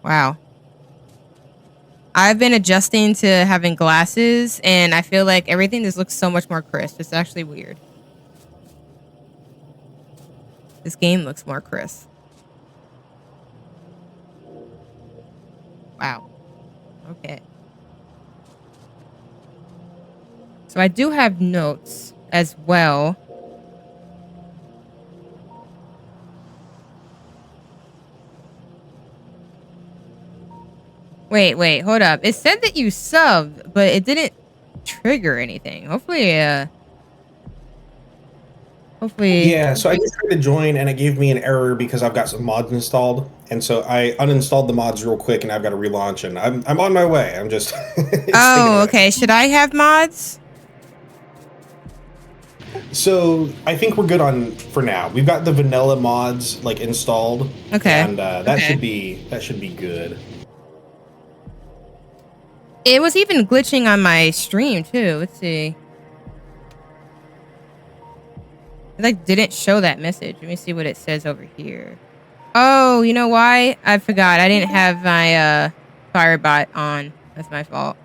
Wow. I've been adjusting to having glasses, and I feel like everything just looks so much more crisp. It's actually weird. This game looks more crisp. Wow. Okay. So I do have notes as well. Wait, hold up. It said that you subbed, but it didn't trigger anything. Hopefully. Yeah, so I just tried to join and it gave me an error because I've got some mods installed. And so I uninstalled the mods real quick and I've got to relaunch and I'm on my way. I'm just it's taking a Oh, minute. okay. Should I have mods? So I think we're good on for now. We've got the vanilla mods like installed. Okay. And that should be good. It was even glitching on my stream too. Let's see. It like didn't show that message. Let me see what it says over here. Oh, you know why? I forgot. I didn't have my Firebot on. That's my fault.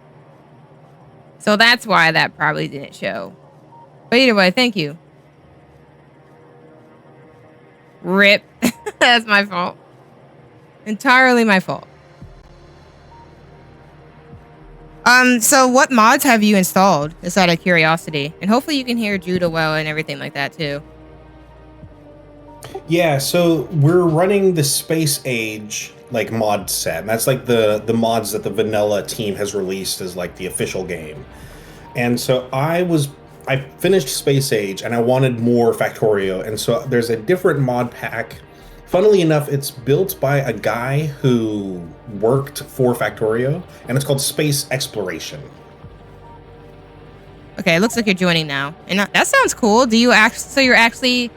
So that's why that probably didn't show. But either way, thank you. RIP. That's my fault. Entirely my fault. So what mods have you installed? Just out of curiosity. And hopefully you can hear Judah well and everything like that too. Yeah, so we're running the Space Age like mod set. And that's like the mods that the vanilla team has released as like the official game. And so I finished Space Age and I wanted more Factorio. And so there's a different mod pack. Funnily enough, it's built by a guy who worked for Factorio and it's called Space Exploration. Okay, it looks like you're joining now. And that sounds cool. Do you so you're actually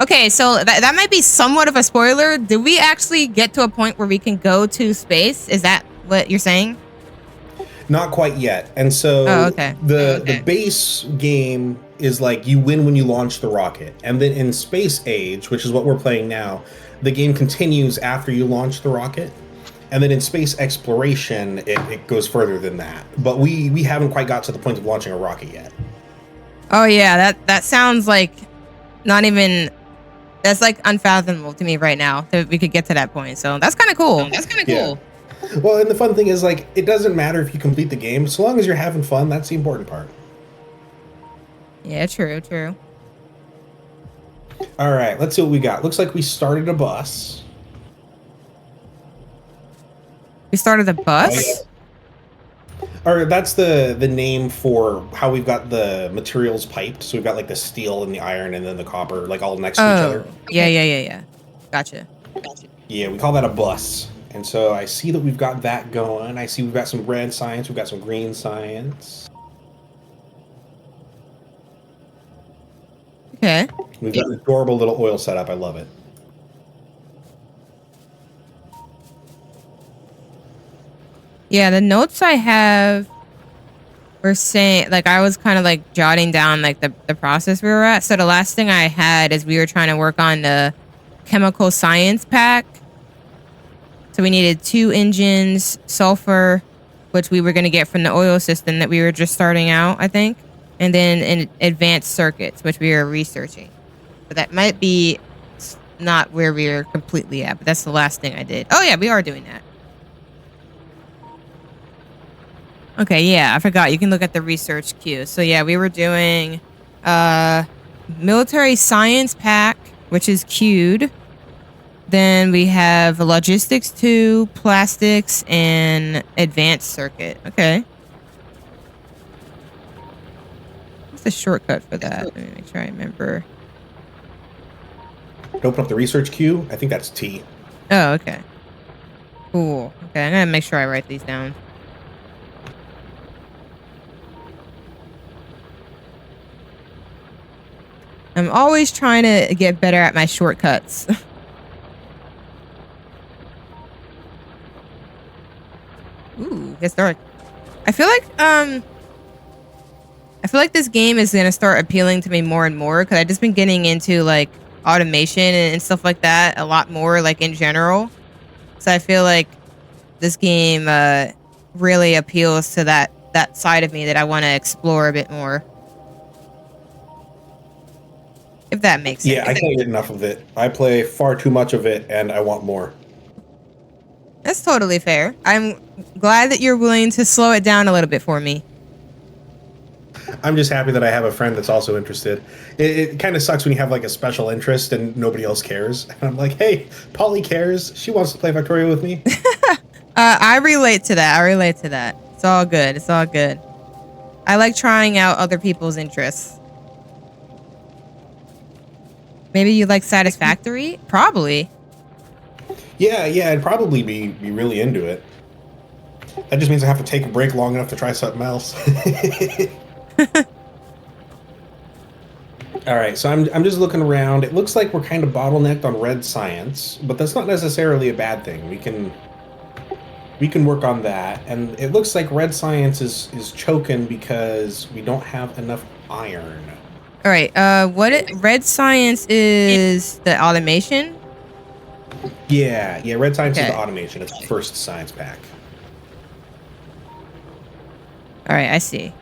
okay, so that might be somewhat of a spoiler. Did we actually get to a point where we can go to space? Is that what you're saying? Not quite yet. And so the base game is like you win when you launch the rocket. And then in Space Age, which is what we're playing now, the game continues after you launch the rocket. And then in Space Exploration, it goes further than that. But we haven't quite got to the point of launching a rocket yet. Oh yeah, that sounds like not even that's like unfathomable to me right now that we could get to that point. So that's kind of cool. Yeah. Well, and the fun thing is like it doesn't matter if you complete the game, so long as you're having fun, that's the important part. Yeah, true. All right, let's see what we got. Looks like we started a bus. We started a bus? Oh, yeah. Or that's the name for how we've got the materials piped. So we've got like the steel and the iron and then the copper like all next to each other. Yeah. Gotcha. Yeah, we call that a bus. And so I see that we've got that going. I see we've got some red science, we've got some green science. Okay. We've got an adorable little oil setup. I love it. Yeah, the notes I have were saying, like, I was kind of like jotting down like the process we were at. So the last thing I had is we were trying to work on the chemical science pack. So we needed 2 engines, sulfur, which we were going to get from the oil system that we were just starting out, I think. And then in advanced circuits, which we were researching. But that might be not where we are completely at, but that's the last thing I did. Oh yeah, we are doing that. Okay, yeah, I forgot. You can look at the research queue. So yeah, we were doing military science pack, which is queued. Then we have logistics 2, plastics, and advanced circuit. Okay. What's the shortcut for that? Let me make sure I remember. Open up the research queue. I think that's T. Oh, okay. Cool. Okay, I'm gonna make sure I write these down. I'm always trying to get better at my shortcuts. Ooh, it's dark. I feel like this game is gonna start appealing to me more and more because I've just been getting into like automation and stuff like that a lot more, like in general. So I feel like this game really appeals to that side of me that I want to explore a bit more. If that makes sense. Yeah, I can't get enough of it. I play far too much of it, and I want more. That's totally fair. I'm glad that you're willing to slow it down a little bit for me. I'm just happy that I have a friend that's also interested. It kind of sucks when you have like a special interest and nobody else cares. And I'm like, hey, Polly cares. She wants to play Factorio with me. I relate to that. I relate to that. It's all good. It's all good. I like trying out other people's interests. Maybe you like Satisfactory? Probably. Yeah, I'd probably be really into it. That just means I have to take a break long enough to try something else. All right, so I'm just looking around. It looks like we're kind of bottlenecked on red science, but that's not necessarily a bad thing. We can work on that. And it looks like red science is choking because we don't have enough iron. All right. Red science is the automation? Yeah, red science is Okay. the automation. It's the first science pack. All right, I see.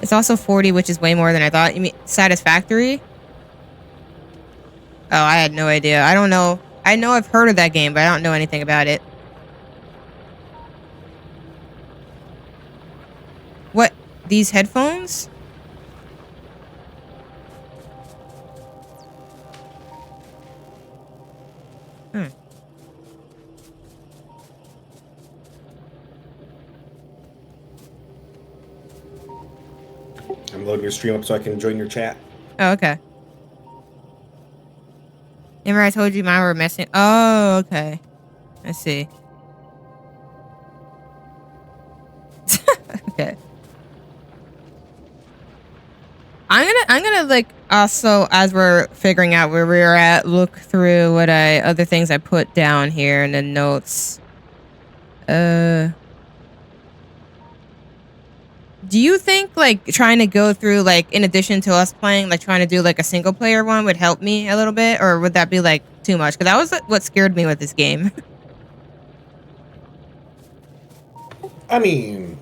It's also 40, which is way more than I thought. You mean Satisfactory? Oh, I had no idea. I don't know. I know I've heard of that game, but I don't know anything about it. What? These headphones? Hmm. I'm loading your stream up so I can join your chat. Oh, okay. Remember I told you mine were messing? Oh, okay. I see. Okay. I'm gonna like also, as we're figuring out where we're at, look through what other things I put down here in the notes. Do you think like trying to go through, like, in addition to us playing, like trying to do like a single player one would help me a little bit, or would that be like too much? Because that was what scared me with this game. I mean,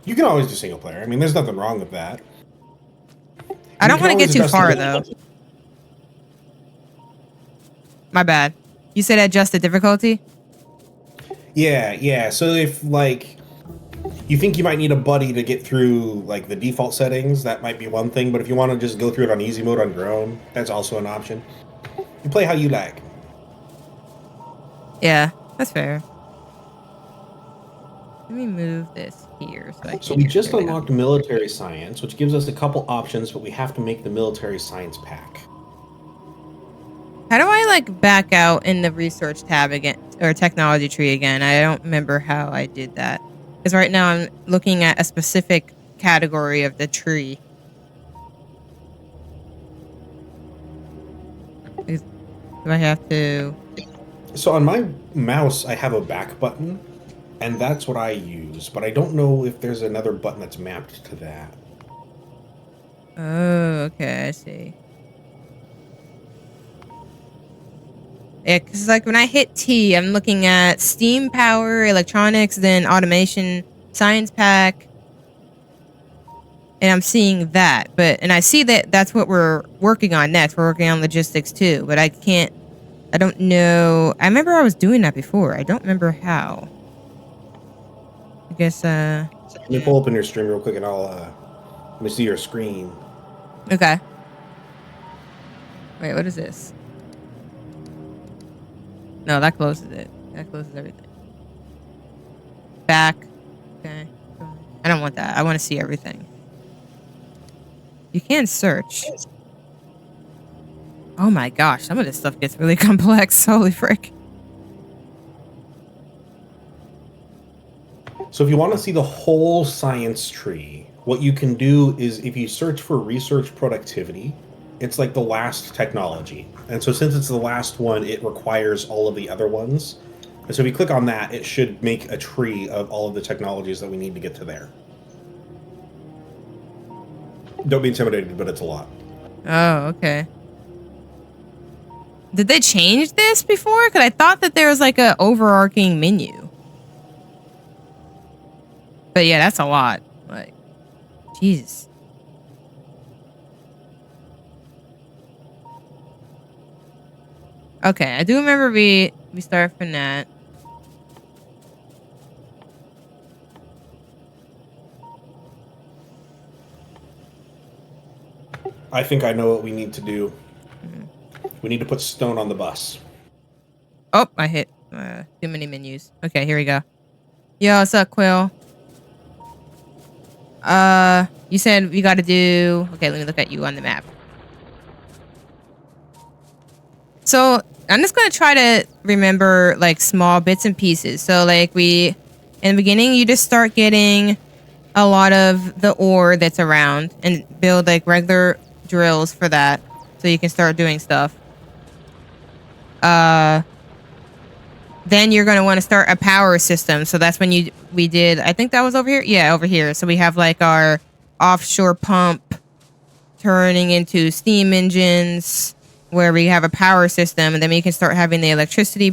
you can always do single player. I mean, there's nothing wrong with that. I don't want to get too far though. though. My bad. You said adjust the difficulty? Yeah. So if like you think you might need a buddy to get through like the default settings, that might be one thing. But if you want to just go through it on easy mode on your own, that's also an option. You play how you like. Yeah, that's fair. Let me move this here So we just unlocked military science, which gives us a couple options, but we have to make the military science pack. How do I like back out in the research tab again, or technology tree again? I don't remember how I did that. Because right now I'm looking at a specific category of the tree. Do I have to... So on my mouse, I have a back button, and that's what I use, but I don't know if there's another button that's mapped to that. Oh, okay, I see. Yeah, because like when I hit T, I'm looking at steam power, electronics, then automation, science pack, and I'm seeing that. And I see that that's what we're working on next. We're working on logistics too, but I don't know. I remember I was doing that before. I don't remember how. I guess, Let me pull up in your stream real quick and let me see your screen. Okay. Wait, what is this? No, that closes it. That closes everything. Back. Okay. I don't want that. I want to see everything. You can search. Oh my gosh, some of this stuff gets really complex. Holy frick. So if you want to see the whole science tree, what you can do is if you search for research productivity, it's like the last technology. And so since it's the last one, it requires all of the other ones. And so if you click on that, it should make a tree of all of the technologies that we need to get to there. Don't be intimidated, but it's a lot. Oh, okay. Did they change this before? Because I thought that there was like a overarching menu. But yeah, that's a lot. Like, Jesus. Okay, I do remember we started from that. I think I know what we need to do. We need to put stone on the bus. Oh, I hit too many menus. Okay, here we go. Yo, what's up, Quill? You said we got to do... Okay, let me look at you on the map. So, I'm just going to try to remember, like, small bits and pieces. So, like, in the beginning, you just start getting a lot of the ore that's around and build, like, regular drills for that. So you can start doing stuff. Then you're going to want to start a power system. So that's when we did, I think that was over here. Yeah, over here. So we have like our offshore pump turning into steam engines where we have a power system. And then we can start having the electricity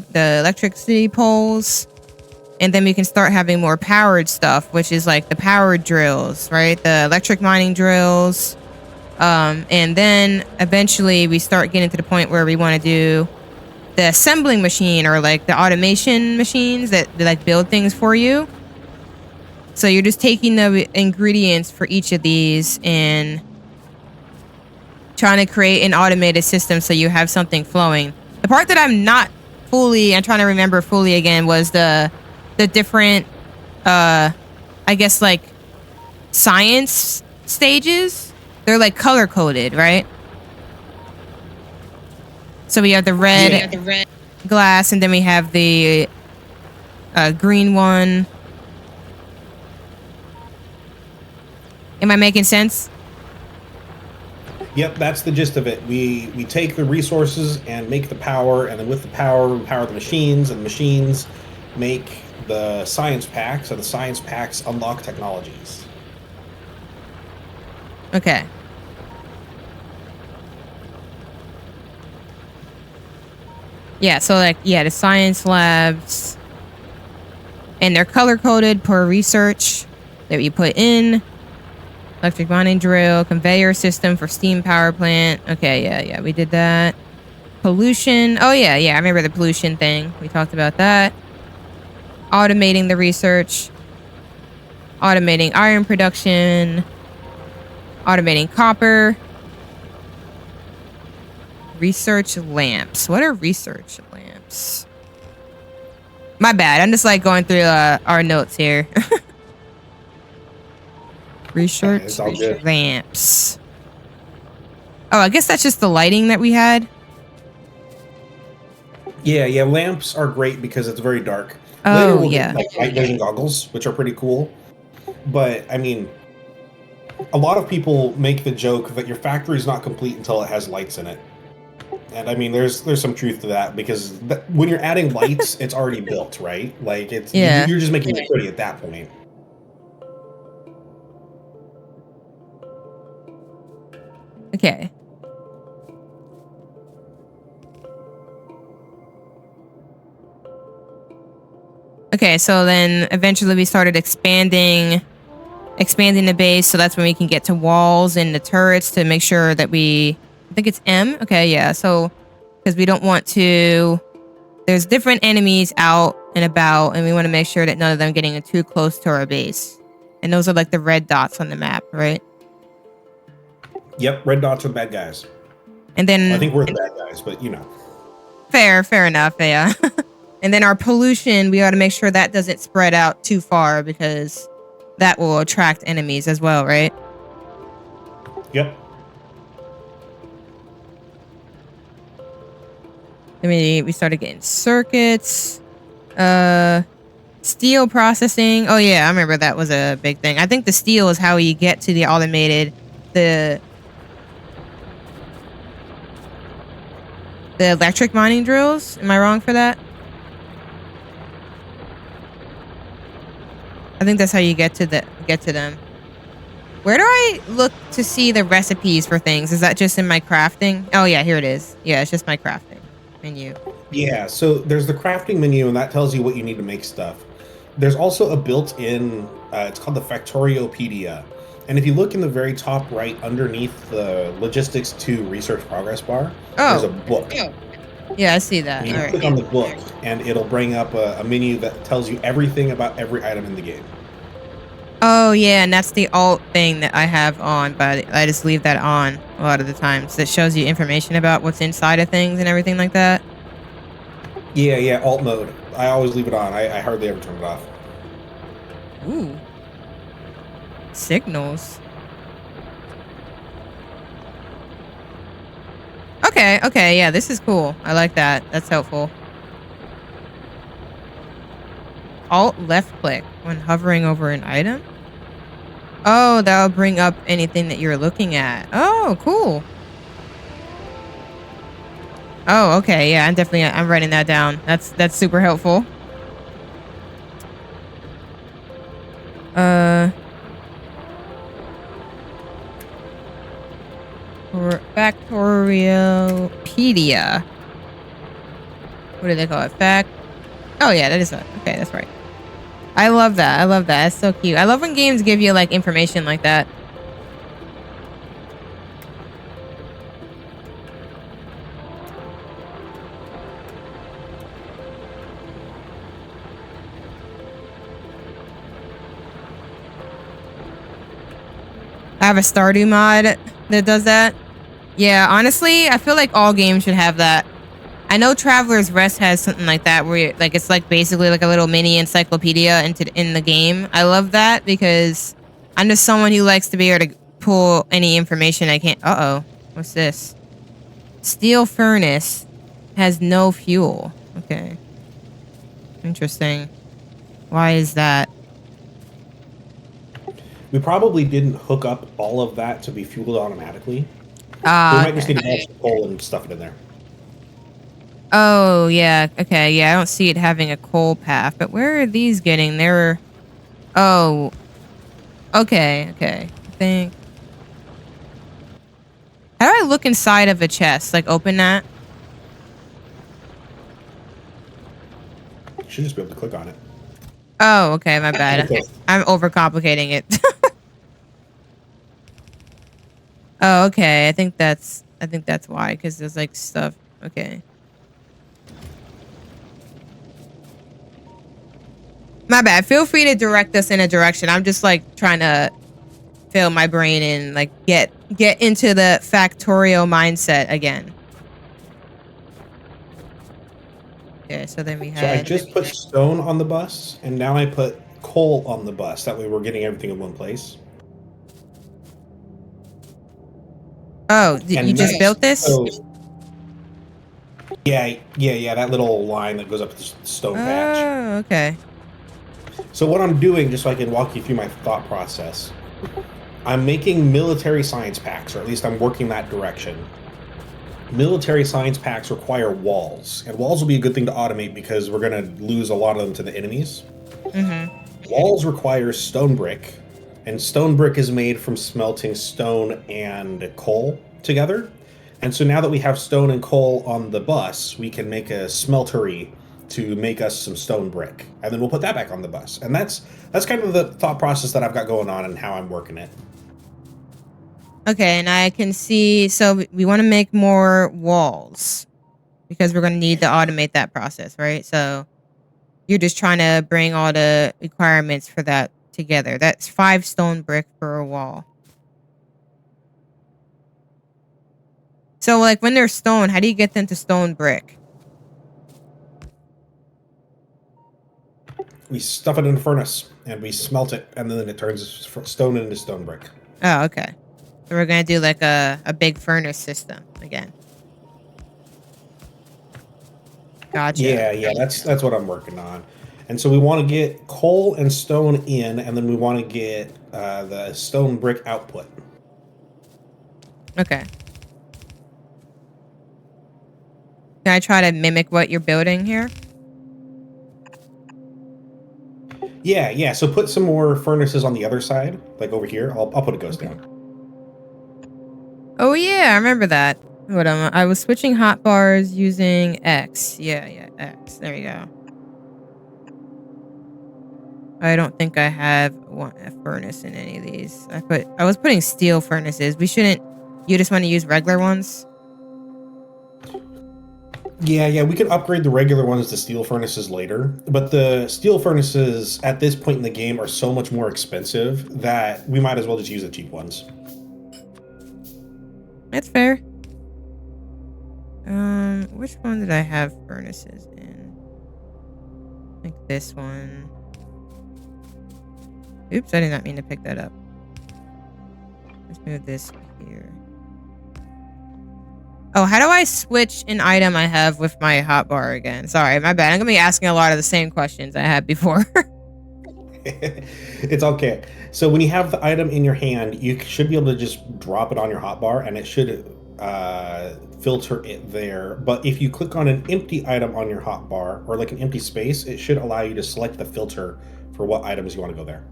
poles. And then we can start having more powered stuff, which is like the powered drills, right? The electric mining drills. And then eventually we start getting to the point where we want to do the assembling machine or like the automation machines that like build things for you. So you're just taking the ingredients for each of these and trying to create an automated system so you have something flowing. The part that I'm trying to remember fully again was the different, I guess like science stages. They're like color coded, right? So we have the red glass, and then we have the green one. Am I making sense? Yep, that's the gist of it. We take the resources and make the power, and then with the power, we power the machines, and the machines make the science packs, and the science packs unlock technologies. Okay. Yeah, so like, yeah, the science labs, and they're color coded per research that you put in. Electric mining drill, conveyor system for steam power plant. Okay, yeah, we did that. Pollution. Oh yeah, I remember the pollution thing. We talked about that. Automating the research. Automating iron production. Automating copper. Research lamps. What are research lamps? My bad. I'm just like going through our notes here. Research lamps. Oh, I guess that's just the lighting that we had. Yeah. Lamps are great because it's very dark. Oh, later we'll yeah. get, like night vision goggles, which are pretty cool. But I mean, a lot of people make the joke that your factory is not complete until it has lights in it. And I mean, there's some truth to that because when you're adding lights, it's already built, right? Like you're just making it pretty at that point. Okay. Okay, so then eventually we started expanding the base, so that's when we can get to walls and the turrets to make sure that I think it's M. Okay, yeah. So, because we don't want to... There's different enemies out and about, and we want to make sure that none of them getting too close to our base. And those are like the red dots on the map, right? Yep, red dots are the bad guys. And then... Well, I think we're the bad guys, but you know. Fair enough, yeah. And then our pollution, we ought to make sure that doesn't spread out too far because that will attract enemies as well, right? Yep. I mean, we started getting circuits, steel processing. Oh yeah, I remember that was a big thing. I think the steel is how you get to the automated, the electric mining drills. Am I wrong for that? I think that's how you get to them. Where do I look to see the recipes for things? Is that just in my crafting? Oh yeah, here it is. Yeah, it's just my crafting menu. Yeah, so there's the crafting menu, and that tells you what you need to make stuff. There's also a built-in, it's called the Factoriopedia. And if you look in the very top right underneath the Logistics 2 Research Progress bar, there's a Oh, book. yeah, I see that. And All you right. click on the book, and it'll bring up a menu that tells you everything about every item in the game. Oh yeah, and that's the alt thing that I have on, but I just leave that on a lot of the times. That shows you information about what's inside of things and everything like that. Yeah, alt mode. I always leave it on. I hardly ever turn it off. Ooh, signals. Okay, yeah, this is cool. I like that. That's helpful. Alt left click when hovering over an item. Oh, that'll bring up anything that you're looking at. Oh, cool. Oh, okay. Yeah, I'm writing that down. That's super helpful. Uh Factoriopedia. What do they call it? Oh yeah, that is it. Okay, that's right. I love that. I love that. It's so cute. I love when games give you like information like that. I have a Stardew mod that does that. Yeah, honestly, I feel like all games should have that. I know Traveler's Rest has something like that where like it's like basically like a little mini encyclopedia in the game. I love that because I'm just someone who likes to be able to pull any information I can. Uh-oh. What's this? Steel furnace has no fuel. Okay. Interesting. Why is that? We probably didn't hook up all of that to be fueled automatically. We Ah, might just okay. need to grab some coal and stuff it in there. Oh, yeah. Okay, yeah, I don't see it having a coal path, but where are these getting? They're... Oh. Okay. I think... How do I look inside of a chest? Like, open that? You should just be able to click on it. Oh, okay, my bad. Okay. I'm overcomplicating it. Oh, okay. I think that's why, because there's, like, stuff. Okay. My bad. Feel free to direct us in a direction. I'm just, like, trying to fill my brain and, like, get into the Factorio mindset again. Okay, so then we So I had... just put stone on the bus, and now I put coal on the bus. That way we're getting everything in one place. Oh, you just built this? So, yeah, that little line that goes up the stone patch. Oh, okay. So what I'm doing, just so I can walk you through my thought process, I'm making military science packs, or at least I'm working that direction. Military science packs require walls, and walls will be a good thing to automate because we're going to lose a lot of them to the enemies. Walls require stone brick, and stone brick is made from smelting stone and coal together. And so now that we have stone and coal on the bus, we can make a smeltery to make us some stone brick, and then we'll put that back on the bus. And that's kind of the thought process that I've got going on and how I'm working it. Okay, and I can see, so we want to make more walls because we're going to need to automate that process, right? So you're just trying to bring all the requirements for that together. That's 5 stone brick for a wall. So like when they're stone, how do you get them to stone brick? We stuff it in a furnace and we smelt it, and then it turns stone into stone brick. Oh, okay. So we're going to do like a big furnace system again. Gotcha. Yeah, that's what I'm working on. And so we want to get coal and stone in, and then we want to get the stone brick output. Okay. Can I try to mimic what you're building here? Yeah, yeah. So put some more furnaces on the other side, like over here. I'll put a ghost Okay. down. Oh yeah, I remember that. What I was switching hot bars using X. Yeah, yeah, X. There we go. I don't think I have a furnace in any of these. I was putting steel furnaces. We shouldn't. You just want to use regular ones? Yeah, yeah. We can upgrade the regular ones to steel furnaces later, but the steel furnaces at this point in the game are so much more expensive that we might as well just use the cheap ones. That's fair. Which one did I have furnaces in? I think this one. Oops, I did not mean to pick that up. Let's move this here. Oh, how do I switch an item I have with my hotbar again? Sorry, my bad. I'm gonna be asking a lot of the same questions I had before. It's okay. So when you have the item in your hand, you should be able to just drop it on your hotbar, and it should filter it there. But if you click on an empty item on your hotbar, or like an empty space, it should allow you to select the filter for what items you want to go there.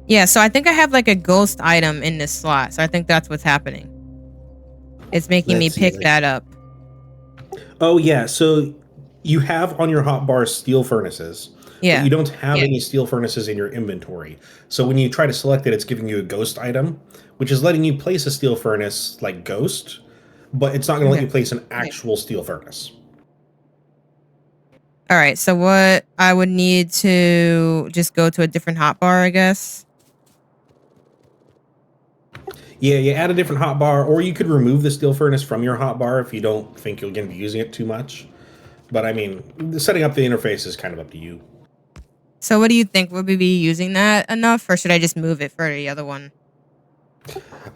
Yeah, so I think I have like a ghost item in this slot. So I think that's what's happening. It's making me Let's see. pick that up. Oh yeah, so you have on your hotbar steel furnaces, but Yeah. you don't have any steel furnaces in your inventory. So when you try to select it, it's giving you a ghost item, which is letting you place a steel furnace like ghost, but it's not going to let Okay. you place an actual steel furnace. All right. So what I would need to just go to a different hotbar, I guess. Yeah, you add a different hotbar, or you could remove the steel furnace from your hotbar if you don't think you're going to be using it too much. But I mean, setting up the interface is kind of up to you. So what do you think? Would we be using that enough, or should I just move it for the other one?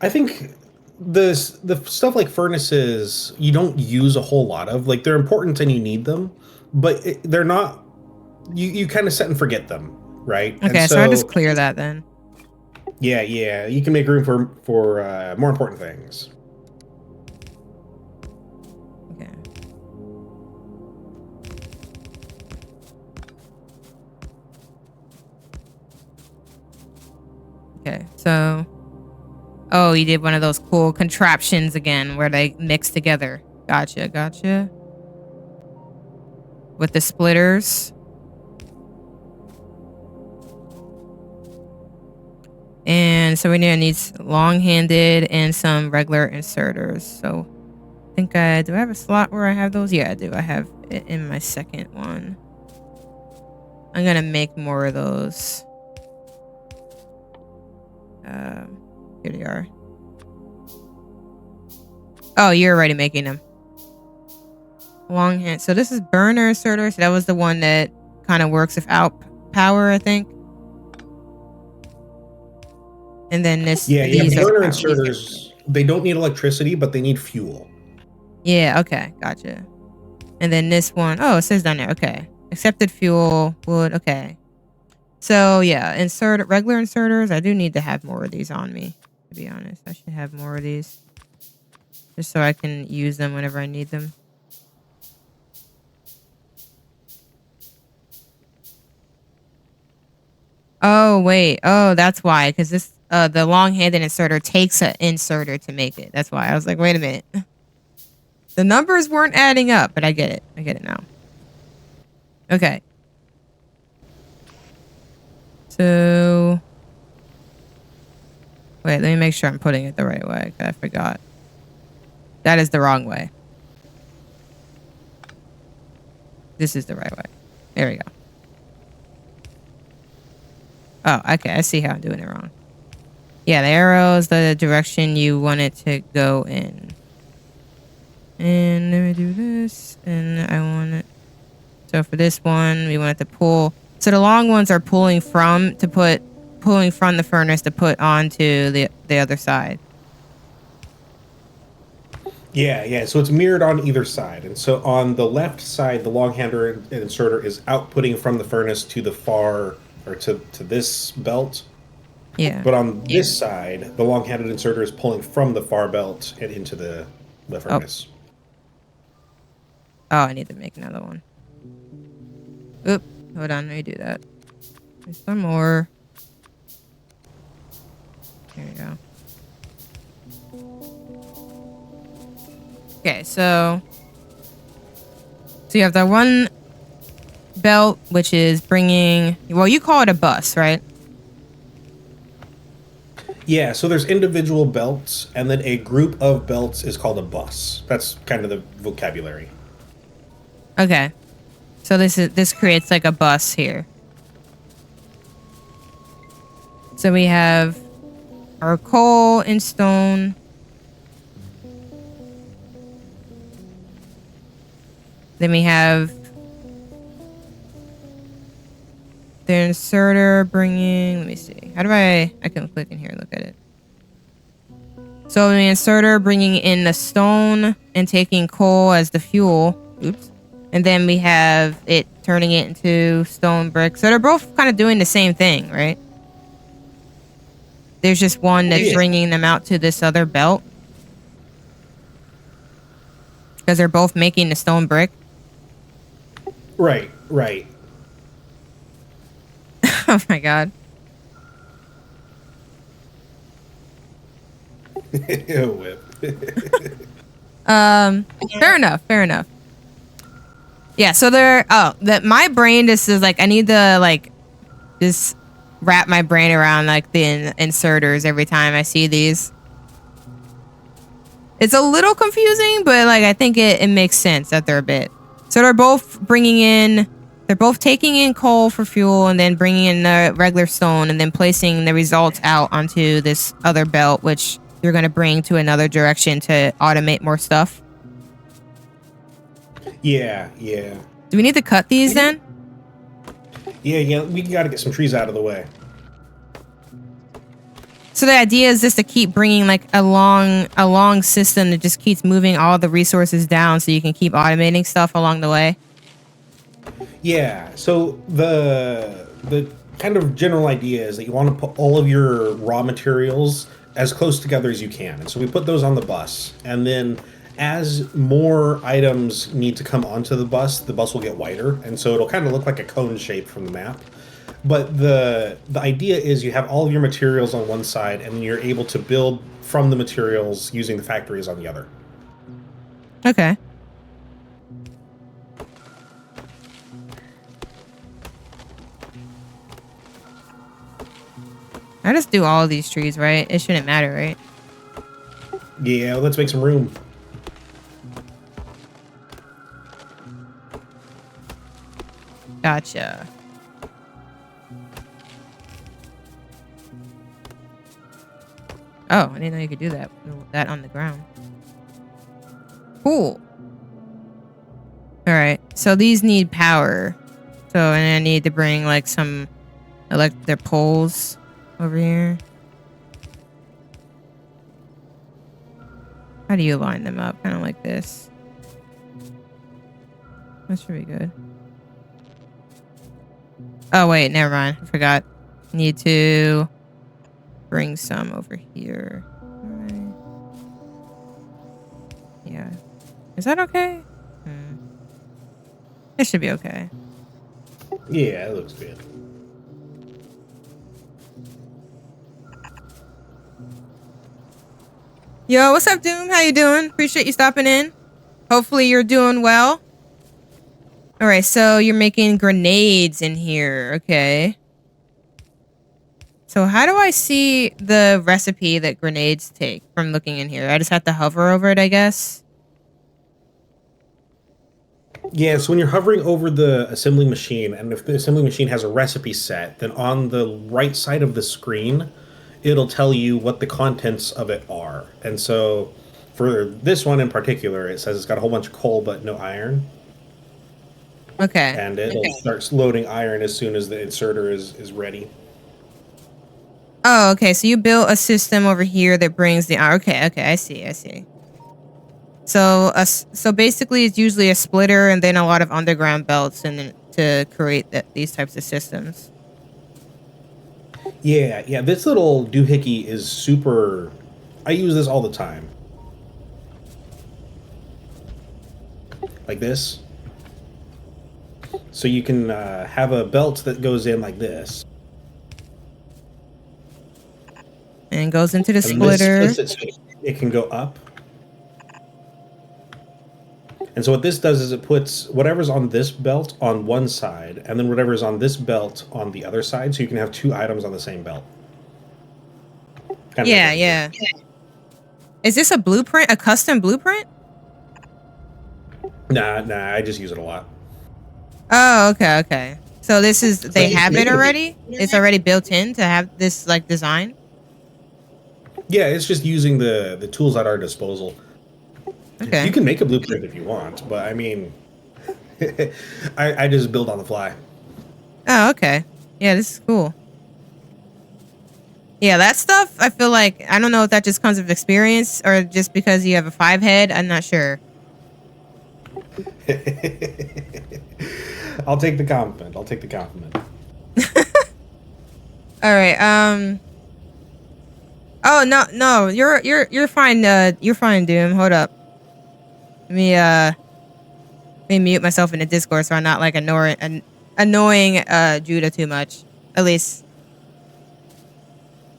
I think the stuff like furnaces you don't use a whole lot of. Like they're important and you need them, but they're not. You kind of set and forget them, right? And Okay, so I'll just so clear that then. yeah, yeah, you can make room for more important things. Okay. Okay. So, oh, you did one of those cool contraptions again where they mix together. Gotcha. Gotcha. With the splitters. And so we need long-handed and some regular inserters. So I think do I have a slot where I have those? Yeah, I do. I have it in my second one. I'm gonna make more of those. Here they are. Oh, you're already making them. Long hand. So this is burner inserter. So that was the one that kind of works without power, I think. And then Yeah, yeah. these are Burner power. inserters, they don't need electricity, but they need fuel. Yeah, okay, gotcha. And then this one, oh, it says down there, okay. Accepted fuel, wood, okay. So yeah, regular inserters. I do need to have more of these on me, to be honest. I should have more of these. Just so I can use them whenever I need them. Oh, wait. Oh, that's why. Because this, the long-handed inserter takes an inserter to make it. That's why. I was like, wait a minute. The numbers weren't adding up, but I get it. I get it now. Okay. So, wait, let me make sure I'm putting it the right way. I forgot. That is the wrong way. This is the right way. There we go. Oh, okay. I see how I'm doing it wrong. Yeah, the arrow is the direction you want it to go in. And let me do this. And I want it. So for this one, we want it to pull. So the long ones are pulling from the furnace to put onto the other side. Yeah, yeah. So it's mirrored on either side, and so on the left side, the long-hander inserter is outputting from the furnace to the far or to this belt. Yeah. But on this side, the long-handed inserter is pulling from the far belt and into the Oh. furnace. Oh, I need to make another one. Oop. Hold on, let me do that. There's some more. There we go. Okay, so you have the one belt, which is bringing, well, you call it a bus, right? Yeah, so there's individual belts, and then a group of belts is called a bus. That's kind of the vocabulary. Okay. So this creates like a bus here. So we have our coal and stone. Then we have the inserter bringing, let me see. How do I can click in here and look at it. So the inserter bringing in the stone and taking coal as the fuel. Oops. And then we have it turning it into stone brick. So they're both kind of doing the same thing, right? There's just one that's bringing them out to this other belt. Because they're both making the stone brick. Right, right. Oh my god. Whip. Fair enough, fair enough. Yeah, so that my brain just is like, I need to like just wrap my brain around like the inserters every time I see these. It's a little confusing, but like I think it makes sense that they're a bit. So they're both taking in coal for fuel and then bringing in the regular stone and then placing the results out onto this other belt, which you're going to bring to another direction to automate more stuff. Yeah, yeah. Do we need to cut these then? Yeah, we gotta get some trees out of the way. So the idea is just to keep bringing like a long system that just keeps moving all the resources down so you can keep automating stuff along the way. Yeah, so the kind of general idea is that you want to put all of your raw materials as close together as you can. And so we put those on the bus, and then as more items need to come onto the bus will get wider, and so it'll kind of look like a cone shape from the map. But the idea is you have all of your materials on one side, and then you're able to build from the materials using the factories on the other. Okay. I just do all of these trees, right? It shouldn't matter, right? Yeah, let's make some room. Gotcha. Oh, I didn't know you could do that. That on the ground. Cool. All right. So these need power. So, and I need to bring like some electric poles over here. How do you line them up? Kind of like this. That should be good. Oh, wait. Never mind. I forgot. Need to bring some over here. All right. Yeah. Is that okay? It should be okay. Yeah, it looks good. Yo, what's up, Doom? How you doing? Appreciate you stopping in. Hopefully you're doing well. All right, so you're making grenades in here. Okay. So how do I see the recipe that grenades take from looking in here? I just have to hover over it, I guess. Yeah, so when you're hovering over the assembly machine, and if the assembly machine has a recipe set, then on the right side of the screen, it'll tell you what the contents of it are. And so for this one in particular, it says it's got a whole bunch of coal but no iron. Okay. And it'll start loading iron as soon as the inserter is ready. Oh, okay. So you built a system over here that brings the... Okay, I see. So so basically it's usually a splitter and then a lot of underground belts and then to create these types of systems. Yeah. This little doohickey is super... I use this all the time. Like this. So you can have a belt that goes in like this. And goes into the And this splitter. splits it so it can go up. And so what this does is it puts whatever's on this belt on one side, and then whatever's on this belt on the other side, so you can have 2 items on the same belt. Kind of Yeah, like yeah. Is this a blueprint? A custom blueprint? Nah, I just use it a lot. Oh, okay, okay. So this is, they it's have it making a big- already? It's already built in to have this, like, design? Yeah, it's just using the tools at our disposal. Okay. You can make a blueprint if you want, but I mean, I just build on the fly. Oh, okay. Yeah, this is cool. Yeah, that stuff, I feel like, I don't know if that just comes with experience or just because you have a 5 head. I'm not sure. I'll take the compliment. I'll take the compliment. All right. Oh no, you're fine. You're fine, Doom. Hold up. Let me mute myself in the Discord so I'm not like annoying Judah too much. At least.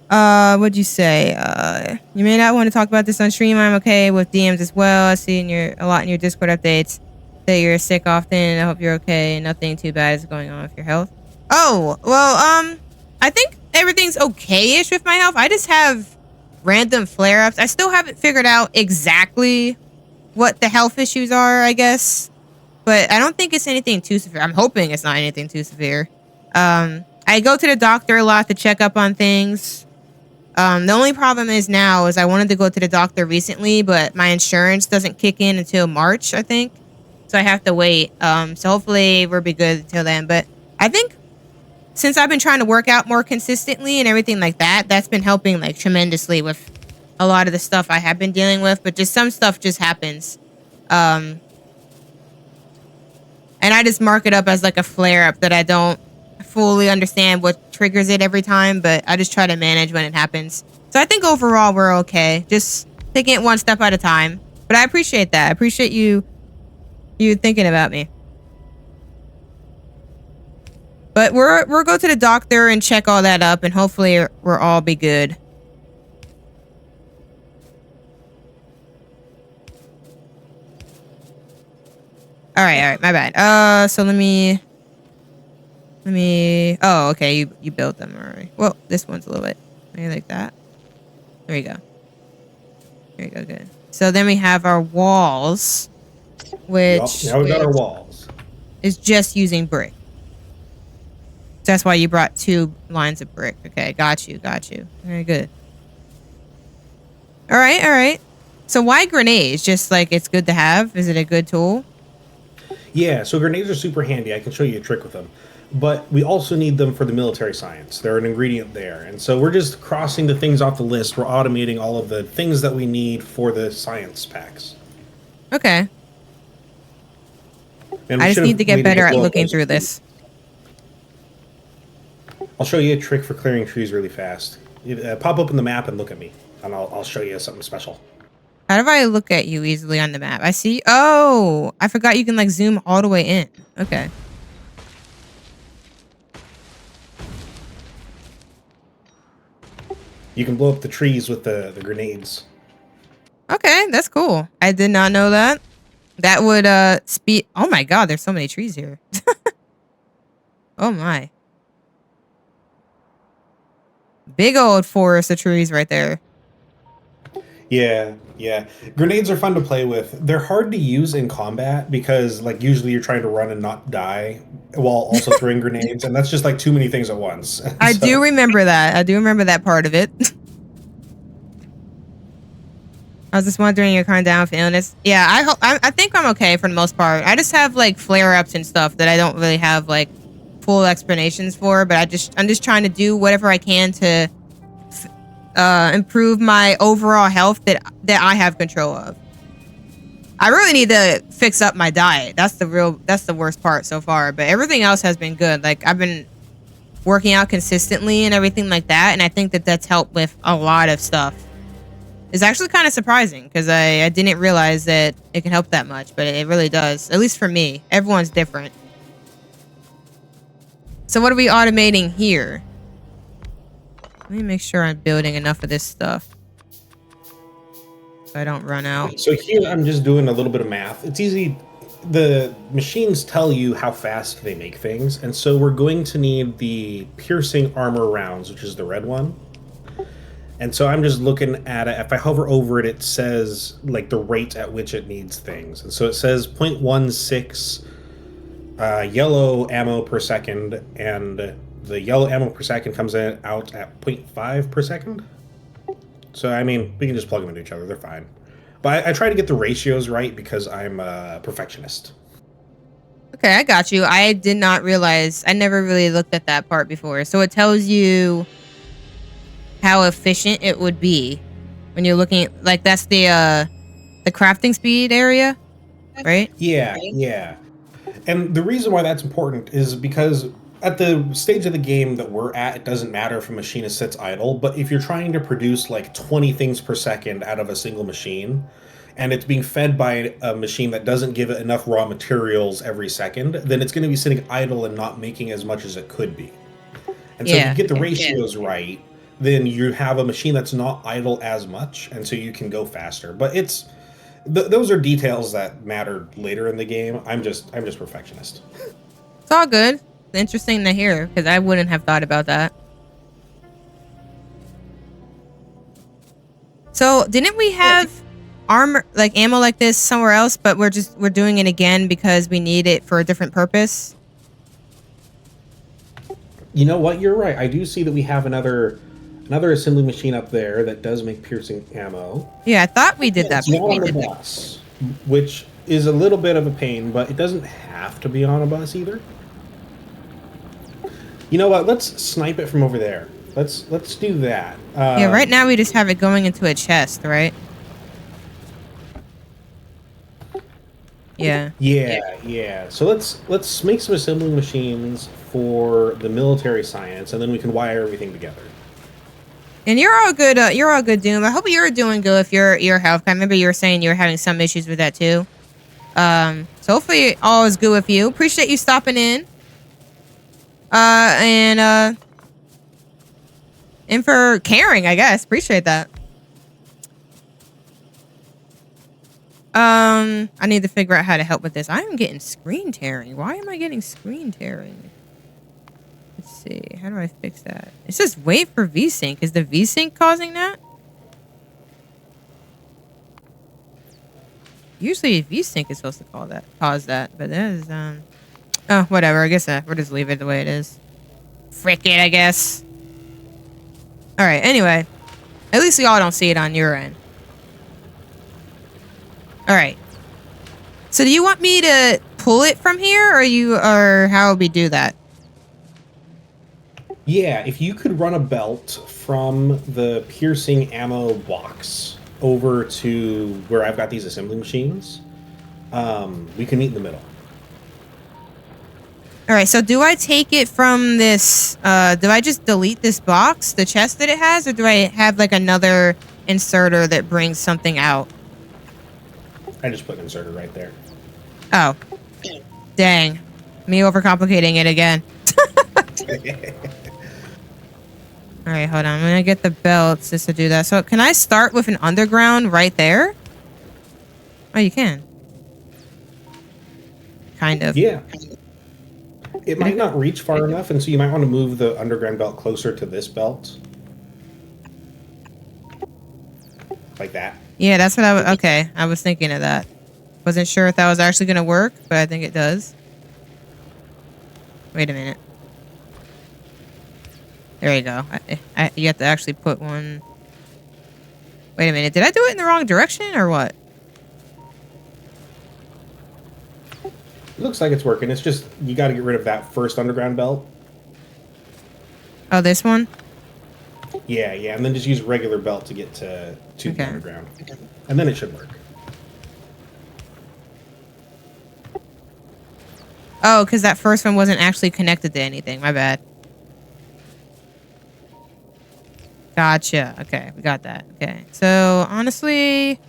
What'd you say? You may not want to talk about this on stream. I'm okay with DMs as well. I see a lot in your Discord updates that you're sick often. I hope you're okay. Nothing too bad is going on with your health. Oh, well, I think everything's okay-ish with my health. I just have random flare-ups. I still haven't figured out exactly what the health issues are, I guess. But I don't think it's anything too severe. I'm hoping it's not anything too severe. I go to the doctor a lot to check up on things. The only problem is now is I wanted to go to the doctor recently, but my insurance doesn't kick in until March, I think. So I have to wait. So hopefully we'll be good until then. But I think since I've been trying to work out more consistently and everything like that, that's been helping like tremendously with a lot of the stuff I have been dealing with. But just some stuff just happens. And I just mark it up as like a flare-up that I don't fully understand what triggers it every time, but I just try to manage when it happens. So I think overall we're okay. Just taking it one step at a time. But I appreciate that. I appreciate you thinking about me. But we'll go to the doctor and check all that up, and hopefully we'll all be good. All right, my bad. So let me. Oh, okay, you built them already. Well, this one's a little bit maybe like that. There we go. There we go, good. So then we have our walls, which Now we got our walls. is just using brick. That's why you brought 2 lines of brick. Okay, got you. Very good. All right. So why grenades? Just like it's good to have? Is it a good tool? Yeah, so grenades are super handy. I can show you a trick with them. But we also need them for the military science. They're an ingredient there. And so we're just crossing the things off the list. We're automating all of the things that we need for the science packs. Okay. And I just need to get better at looking through this. I'll show you a trick for clearing trees really fast. Pop open the map and look at me, and I'll show you something special. How do I look at you easily on the map? I see. Oh, I forgot you can like zoom all the way in. Okay. You can blow up the trees with the grenades. Okay, that's cool. I did not know that. That would speed. Oh my god, there's so many trees here. Oh my. Big old forest of trees right there. Yeah. Grenades are fun to play with. They're hard to use in combat because, like, usually you're trying to run and not die while also throwing grenades, and that's just like too many things at once. I do remember that. I do remember that part of it. I was just wondering, you're kind of down with illness. Yeah, I think I'm okay for the most part. I just have like flare-ups and stuff that I don't really have like full explanations for, but I'm just trying to do whatever I can to improve my overall health that I have control of. I really need to fix up my diet. That's the worst part so far, but everything else has been good. Like I've been working out consistently and everything like that, and I think that that's helped with a lot of stuff. It's actually kind of surprising because I didn't realize that it can help that much, but it really does. At least for me. Everyone's different. So what are we automating here? Let me make sure I'm building enough of this stuff so I don't run out. So here I'm just doing a little bit of math. It's easy. The machines tell you how fast they make things, and so we're going to need the piercing armor rounds, which is the red one. And so I'm just looking at it. If I hover over it, it says like the rate at which it needs things. And so it says 0.16 yellow ammo per second, and the yellow ammo per second comes out at 0.5 per second. So, I mean, we can just plug them into each other. They're fine. But I try to get the ratios right because I'm a perfectionist. Okay, I got you. I did not realize. I never really looked at that part before. So it tells you how efficient it would be when you're looking at, like, that's the crafting speed area, right? Yeah. And the reason why that's important is because at the stage of the game that we're at, it doesn't matter if a machine sits idle, but if you're trying to produce like 20 things per second out of a single machine, and it's being fed by a machine that doesn't give it enough raw materials every second, then it's going to be sitting idle and not making as much as it could be. And so if you get the ratios right, then you have a machine that's not idle as much, and so you can go faster. But it's those are details that matter later in the game. I'm just perfectionist. It's all good. It's interesting to hear because I wouldn't have thought about that. So didn't we have armor, like ammo like this somewhere else, but we're doing it again because we need it for a different purpose? You know what? You're right. I do see that we have another assembly machine up there that does make piercing ammo. Yeah, I thought we did that. It's not on the bus, which is a little bit of a pain, but it doesn't have to be on a bus either. You know what? Let's snipe it from over there. Let's do that. Yeah, right now we just have it going into a chest, right? Yeah. Yeah. So let's make some assembly machines for the military science, and then we can wire everything together. And you're all good. You're all good, Doom. I hope you're doing good with your health. I remember you were saying you were having some issues with that too. So hopefully all is good with you. Appreciate you stopping in. And for caring, I guess. Appreciate that. I need to figure out how to help with this. I am getting screen tearing. Why am I getting screen tearing? Let's see. How do I fix that? It says wait for VSync. Is the VSync causing that? Usually VSync is supposed to cause that, but that is oh, whatever. I guess we'll just leave it the way it is. Frick it, I guess. All right. Anyway, at least y'all don't see it on your end. All right. So do you want me to pull it from here, or how would we do that? Yeah, if you could run a belt from the piercing ammo box over to where I've got these assembly machines, we can meet in the middle. All right, so do I take it from this, do I just delete this box, the chest that it has, or do I have like another inserter that brings something out? I just put an inserter right there. Oh. Dang. Me overcomplicating it again. All right, hold on. I'm going to get the belts just to do that. So can I start with an underground right there? Oh, you can. Kind of. Yeah. It might not reach far enough, and so you might want to move the underground belt closer to this belt. Like that. Yeah, that's what I was... Okay, I was thinking of that. Wasn't sure if that was actually going to work, but I think it does. Wait a minute. There you go. You have to actually put one... Wait a minute. Did I do it in the wrong direction, or what? It looks like it's working. It's just, you got to get rid of that first underground belt. Oh, this one? Yeah, and then just use regular belt to get to the underground. And then it should work. Oh, because that first one wasn't actually connected to anything. My bad. Gotcha. Okay, we got that. Okay, so honestly,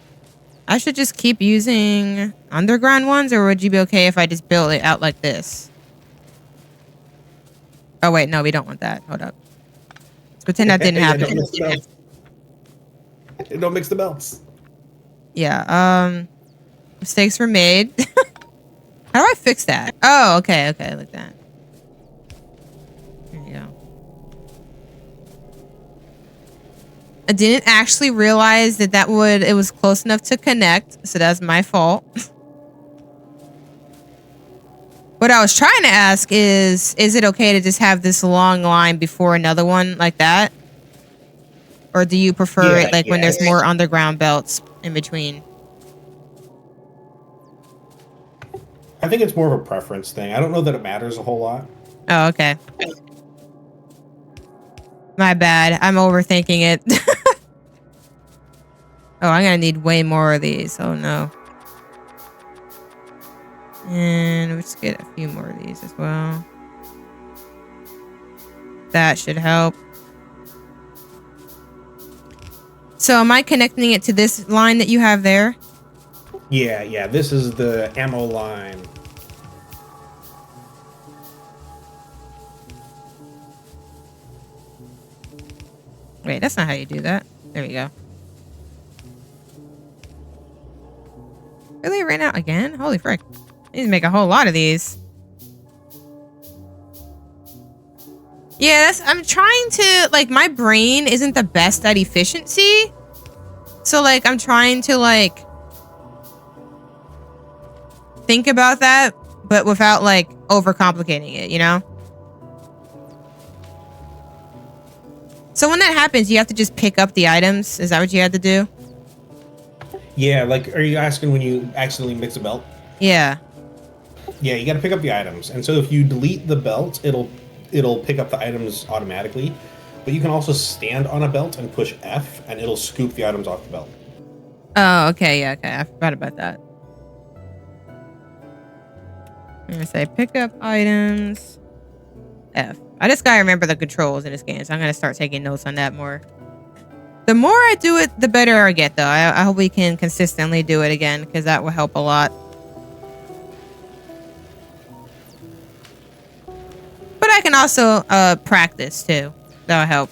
I should just keep using underground ones, or would you be okay if I just built it out like this? Oh wait, no, we don't want that. Hold up. Let's pretend that didn't Yeah, happen. don't mix the belts. Don't mix the belts. Yeah. Mistakes were made. How do I fix that? Oh, okay, like that. There you go. I didn't actually realize that it was close enough to connect, so that's my fault. What I was trying to ask is it okay to just have this long line before another one like that? Or do you prefer it like when there's more underground belts in between? I think it's more of a preference thing. I don't know that it matters a whole lot. Oh, okay. My bad. I'm overthinking it. Oh, I'm gonna need way more of these. Oh no. And let's get a few more of these as well. That should help. So am I connecting it to this line that you have there? Yeah. This is the ammo line. Wait, that's not how you do that. There we go. Really? Right now? Again? Holy frick. I need to make a whole lot of these. Yeah, I'm trying to, like, my brain isn't the best at efficiency. So, like, I'm trying to, like, think about that, but without, like, overcomplicating it, you know? So when that happens, you have to just pick up the items. Is that what you had to do? Yeah, like, are you asking when you accidentally mix a belt? Yeah. Yeah, you got to pick up the items. And so if you delete the belt, it'll pick up the items automatically. But you can also stand on a belt and push F, and it'll scoop the items off the belt. Oh, okay. Yeah, okay. I forgot about that. I'm going to say pick up items. F. I just got to remember the controls in this game, so I'm going to start taking notes on that more. The more I do it, the better I get, though. I hope we can consistently do it again, because that will help a lot. But I can also practice, too. That'll help.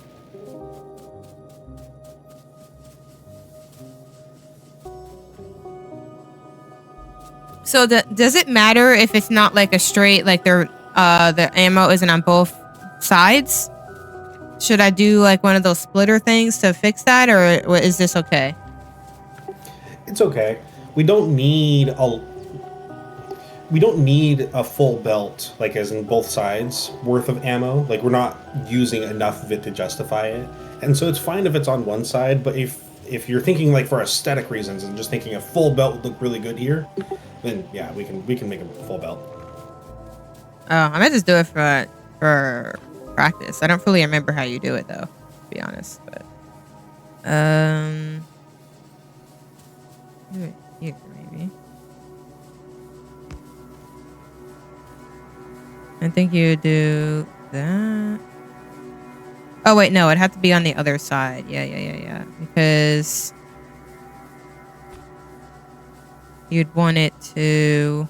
So does it matter if it's not like a straight, like the ammo isn't on both sides? Should I do like one of those splitter things to fix that, or is this okay? It's okay. We don't need a full belt, like as in both sides worth of ammo. Like we're not using enough of it to justify it. And so it's fine if it's on one side, but if you're thinking like for aesthetic reasons and just thinking a full belt would look really good here, then yeah, we can make a full belt. Oh, I might just do it for practice. I don't fully remember how you do it though, to be honest. But do it here maybe. I think you do that. Oh wait, no, it'd have to be on the other side. Yeah. Because you'd want it to.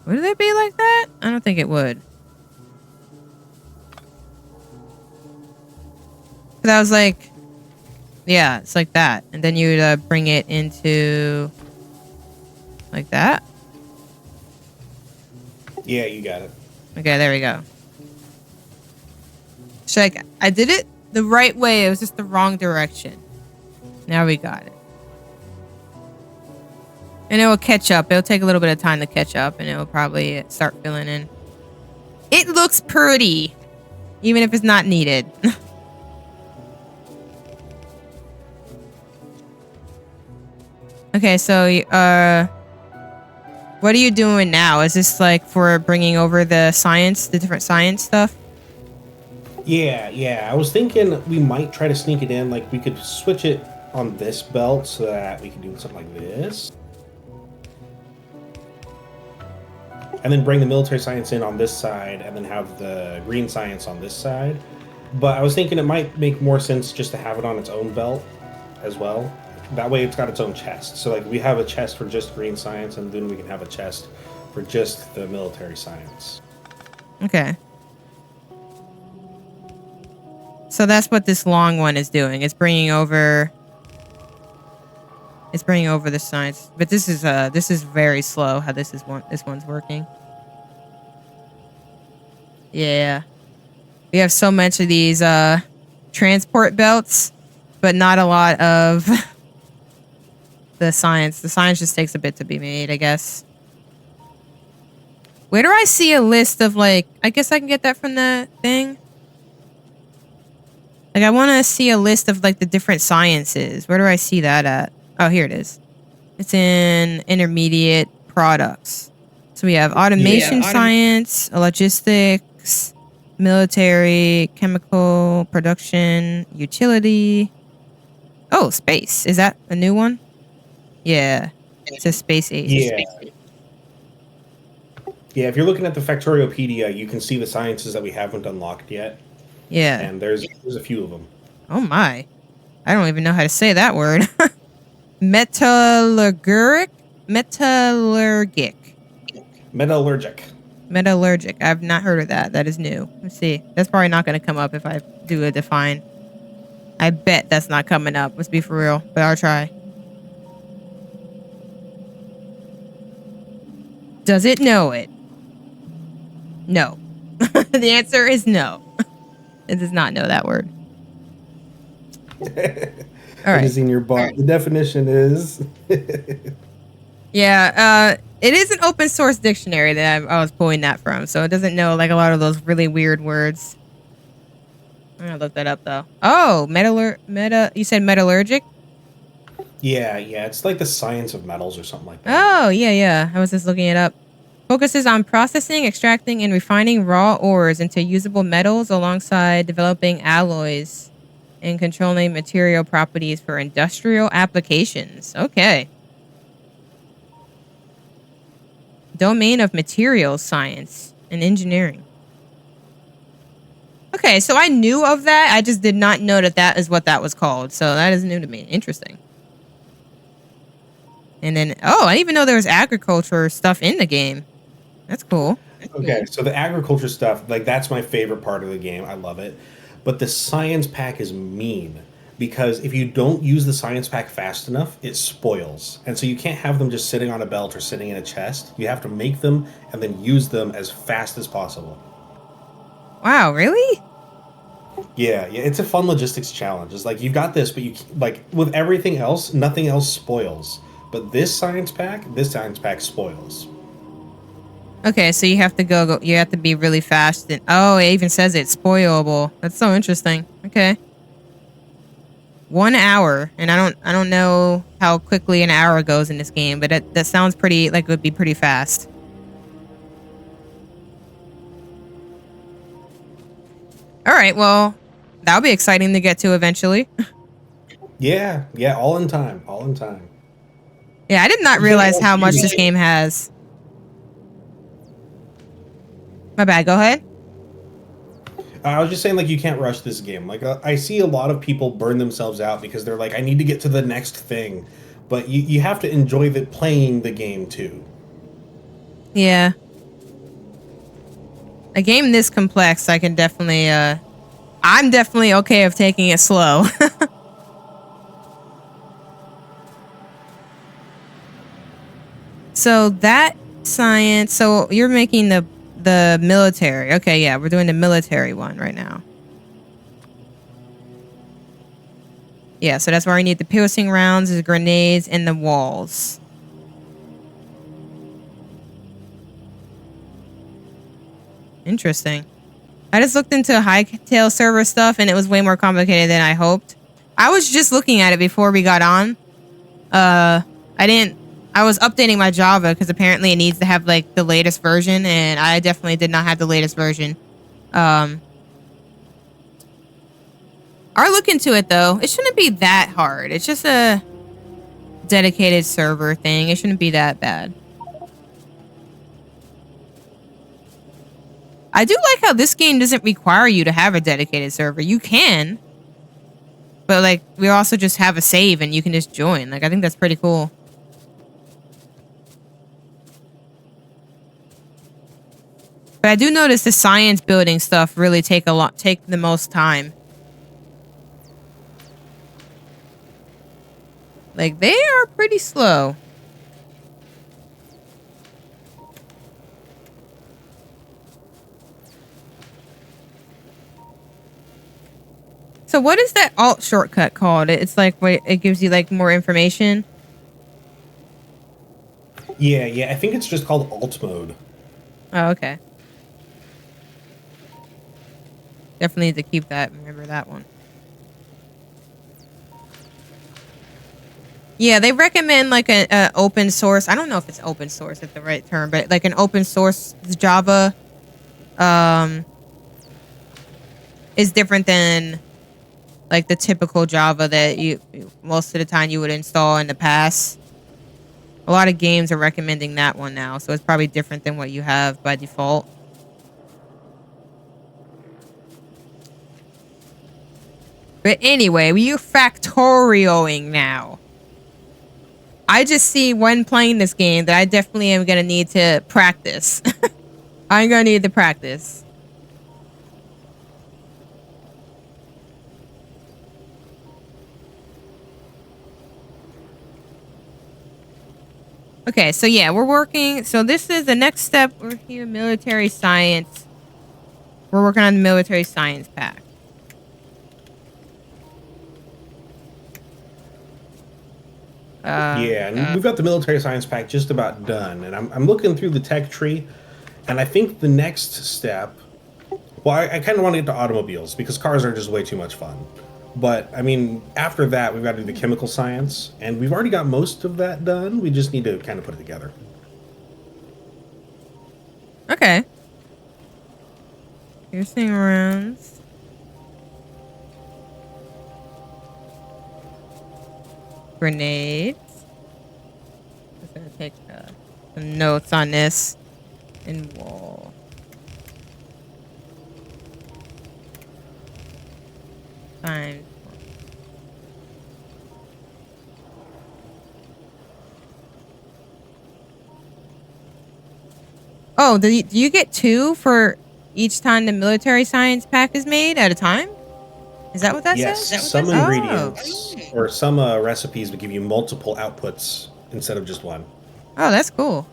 Would it be like that? I don't think it would. Cause I was like, yeah, it's like that, and then you would bring it into like that. Yeah, you got it. Okay, there we go. So like, I did it the right way. It was just the wrong direction. Now we got it. And it will catch up. It'll take a little bit of time to catch up, and it will probably start filling in. It looks pretty, even if it's not needed. Okay, so what are you doing now? Is this like for bringing over the different science stuff? Yeah. I was thinking we might try to sneak it in. Like we could switch it on this belt so that we can do something like this. And then bring the military science in on this side and then have the green science on this side. But I was thinking it might make more sense just to have it on its own belt as well. That way it's got its own chest. So like we have a chest for just green science, and then we can have a chest for just the military science. Okay. So that's what this long one is doing. It's bringing over the science. But this is very slow how this one's working. Yeah. We have so much of these transport belts, but not a lot of the science. The science just takes a bit to be made, I guess. Where do I see a list of, like, I guess I can get that from the thing? Like, I want to see a list of, like, the different sciences. Where do I see that at? Oh, here it is. It's in intermediate products. So we have automation science, logistics, military, chemical, production, utility. Oh, space. Is that a new one? Yeah. It says space age. Yeah. Yeah, if you're looking at the Factoriopedia, you can see the sciences that we haven't unlocked yet. Yeah. And there's a few of them. Oh my. I don't even know how to say that word. Metallurgic. I've not heard of that. That is new. Let's see. That's probably not going to come up if I do a define. I bet that's not coming up. Let's be for real. But I'll try. Does it know it? No. The answer is no. It does not know that word. All right. It is in your book. The definition is... Yeah, it is an open source dictionary that I was pulling that from, so it doesn't know like a lot of those really weird words. I'm gonna look that up though. Oh, you said metallurgic? Yeah, it's like the science of metals or something like that. Oh, yeah. I was just looking it up. Focuses on processing, extracting, and refining raw ores into usable metals alongside developing alloys and controlling material properties for industrial applications. Okay. Domain of materials science and engineering. Okay, so I knew of that. I just did not know that that is what that was called. So that is new to me. Interesting. And then, oh, I didn't even know there was agriculture stuff in the game. That's cool. Okay, so the agriculture stuff, like that's my favorite part of the game. I love it. But the science pack is mean because if you don't use the science pack fast enough, it spoils. And so you can't have them just sitting on a belt or sitting in a chest. You have to make them and then use them as fast as possible. Wow, really? Yeah, it's a fun logistics challenge. It's like you've got this, but you like with everything else, nothing else spoils. But this science pack spoils. Okay, so you have to go. You have to be really fast. And oh, it even says it's spoilable. That's so interesting. Okay. 1 hour, and I don't know how quickly an hour goes in this game, but that sounds pretty like it would be pretty fast. All right, well, that'll be exciting to get to eventually. Yeah, all in time. Yeah, I did not realize how much this game has. My bad, go ahead. I was just saying, like, you can't rush this game. Like, I see a lot of people burn themselves out because they're like, I need to get to the next thing. But you have to enjoy playing the game, too. Yeah. A game this complex, I can definitely, I'm definitely okay with taking it slow. So that science, so you're making the military. Okay, yeah, we're doing the military one right now. Yeah, so that's where I need the piercing rounds, the grenades, and the walls. Interesting. I just looked into Hightail server stuff, and it was way more complicated than I hoped. I was just looking at it before we got on. I was updating my Java because apparently it needs to have like the latest version, and I definitely did not have the latest version. I'll look into it though. It shouldn't be that hard. It's just a dedicated server thing. It shouldn't be that bad. I do like how this game doesn't require you to have a dedicated server. You can, but like we also just have a save and you can just join. Like I think that's pretty cool. But I do notice the science building stuff really take the most time. Like, they are pretty slow. So what is that alt shortcut called? It's like, it gives you like more information. Yeah, I think it's just called alt mode. Oh, okay. Definitely need to keep that. Remember that one. Yeah, they recommend like a open source. I don't know if it's open source at the right term, but like an open source Java is different than like the typical Java that you most of the time you would install in the past. A lot of games are recommending that one now, so it's probably different than what you have by default. But anyway, we're factorioing now. I just see when playing this game that I definitely am going to need to practice. I'm going to need to practice. Okay, so yeah, we're working. So this is the next step. We're here, military science. We're working on the military science pack. Yeah, and we've got the military science pack just about done, and I'm looking through the tech tree, and I think the next step. Well, I kind of want to get to automobiles because cars are just way too much fun. But I mean, after that, we've got to do the chemical science, and we've already got most of that done. We just need to kind of put it together. Okay. Piercing rounds. Grenades. Just gonna take some notes on this. And wall. Times. Oh, do you get 2 for each time the military science pack is made at a time? Is that what that Yes, says? some ingredients or some recipes would give you multiple outputs instead of just one. Oh, that's cool.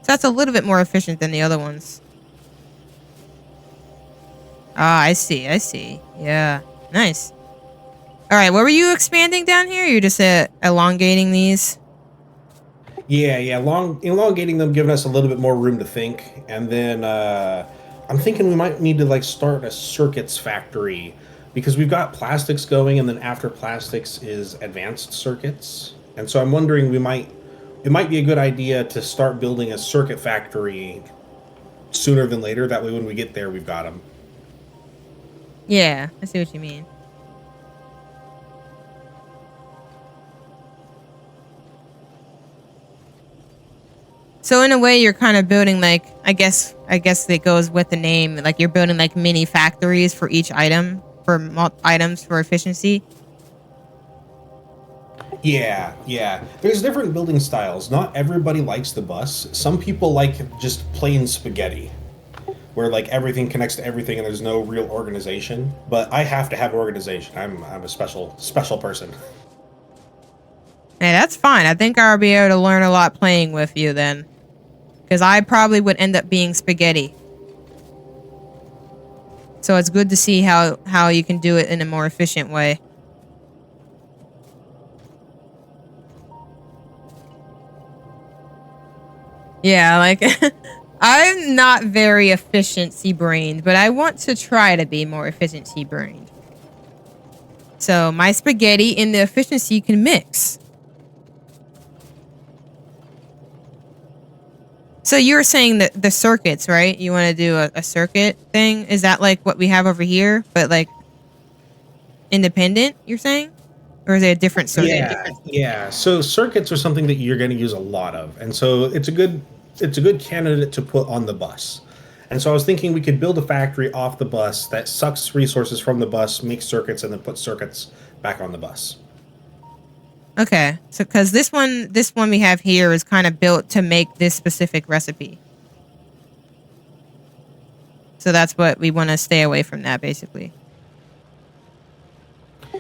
So that's a little bit more efficient than the other ones. Ah, I see. Yeah, nice. All right, what were you expanding down here? You're just elongating these? Yeah, elongating them, giving us a little bit more room to think, and then I'm thinking we might need to like start a circuits factory because we've got plastics going, and then after plastics is advanced circuits, and so I'm wondering it might be a good idea to start building a circuit factory sooner than later. That way, when we get there, we've got them. Yeah, I see what you mean. So in a way, you're kind of building like, I guess it goes with the name. Like you're building like mini factories for each item, for items for efficiency. Yeah. There's different building styles. Not everybody likes the bus. Some people like just plain spaghetti, where like everything connects to everything and there's no real organization. But I have to have organization. I'm a special person. Hey, that's fine. I think I'll be able to learn a lot playing with you then. Because I probably would end up being spaghetti. So it's good to see how you can do it in a more efficient way. Yeah, like, I'm not very efficiency-brained, but I want to try to be more efficiency-brained. So my spaghetti and the efficiency can mix. So you were saying that the circuits, right? You want to do a circuit thing? Is that like what we have over here, but like independent, you're saying? Or is it a different circuit? Yeah. So circuits are something that you're going to use a lot of, and so it's a good candidate to put on the bus. And so I was thinking we could build a factory off the bus that sucks resources from the bus, makes circuits, and then put circuits back on the bus. Okay, so because this one we have here is kind of built to make this specific recipe. So that's what we want to stay away from that, basically.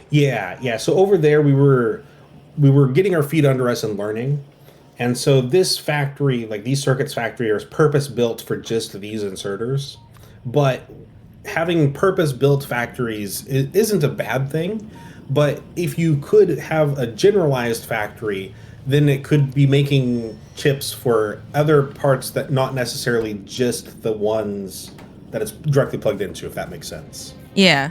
Yeah. So over there, we were getting our feet under us and learning, and so this factory, like these circuits factory, are purpose built for just these inserters. But having purpose built factories isn't a bad thing. But if you could have a generalized factory, then it could be making chips for other parts that not necessarily just the ones that it's directly plugged into, if that makes sense. Yeah.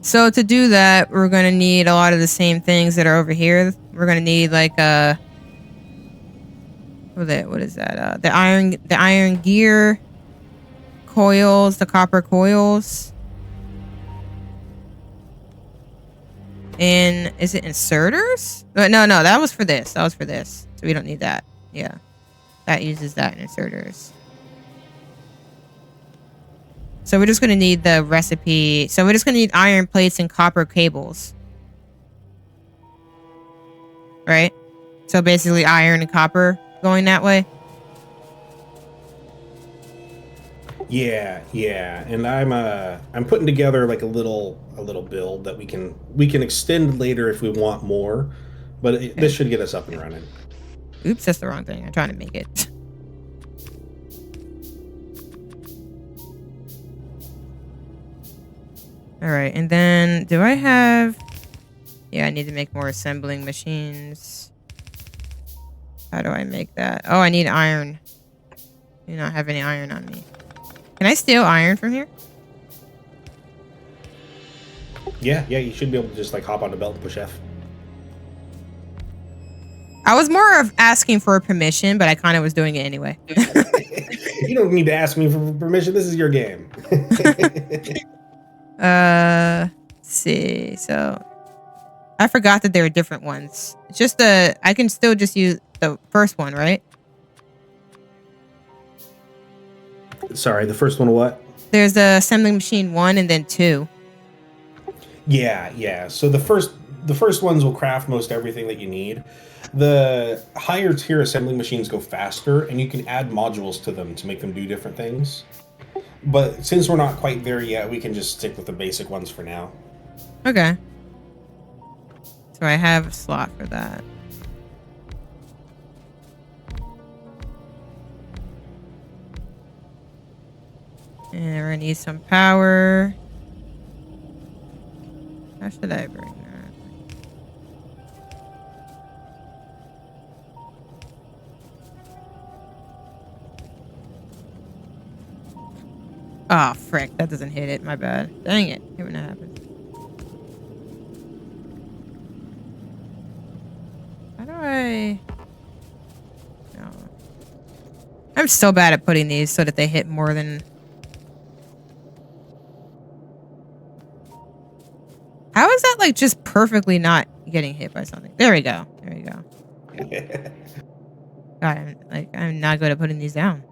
So to do that, we're going to need a lot of the same things that are over here. We're going to need like what is that? The iron gear coils, the copper coils. And is it inserters? No, that was for this. So we don't need that. Yeah. That uses that in inserters. So we're just going to need the recipe. So we're just going to need iron plates and copper cables. Right? So basically iron and copper going that way. Yeah, and I'm putting together like a little build that we can extend later if we want more, but this should get us up and running. Oops, that's the wrong thing. I'm trying to make it. All right, and then do I have? Yeah, I need to make more assembling machines. How do I make that? Oh, I need iron. I do not have any iron on me. Can I steal iron from here? Yeah, you should be able to just like hop on the belt and push F. I was more of asking for permission, but I kind of was doing it anyway. You don't need to ask me for permission. This is your game. Let's see. So I forgot that there are different ones. It's just I can still just use the first one, right? Sorry, the first one what? There's the assembling machine 1 and then 2. Yeah. So the first ones will craft most everything that you need. The higher tier assembling machines go faster, and you can add modules to them to make them do different things. But since we're not quite there yet, we can just stick with the basic ones for now. Okay. So I have a slot for that. And we're gonna need some power. How should I bring that? Oh, frick. That doesn't hit it. My bad. Dang it. Hate when that happens. How do I... No. I'm so bad at putting these so that they hit more than... How is that like just perfectly not getting hit by something? There we go. God, I'm not good at putting these down.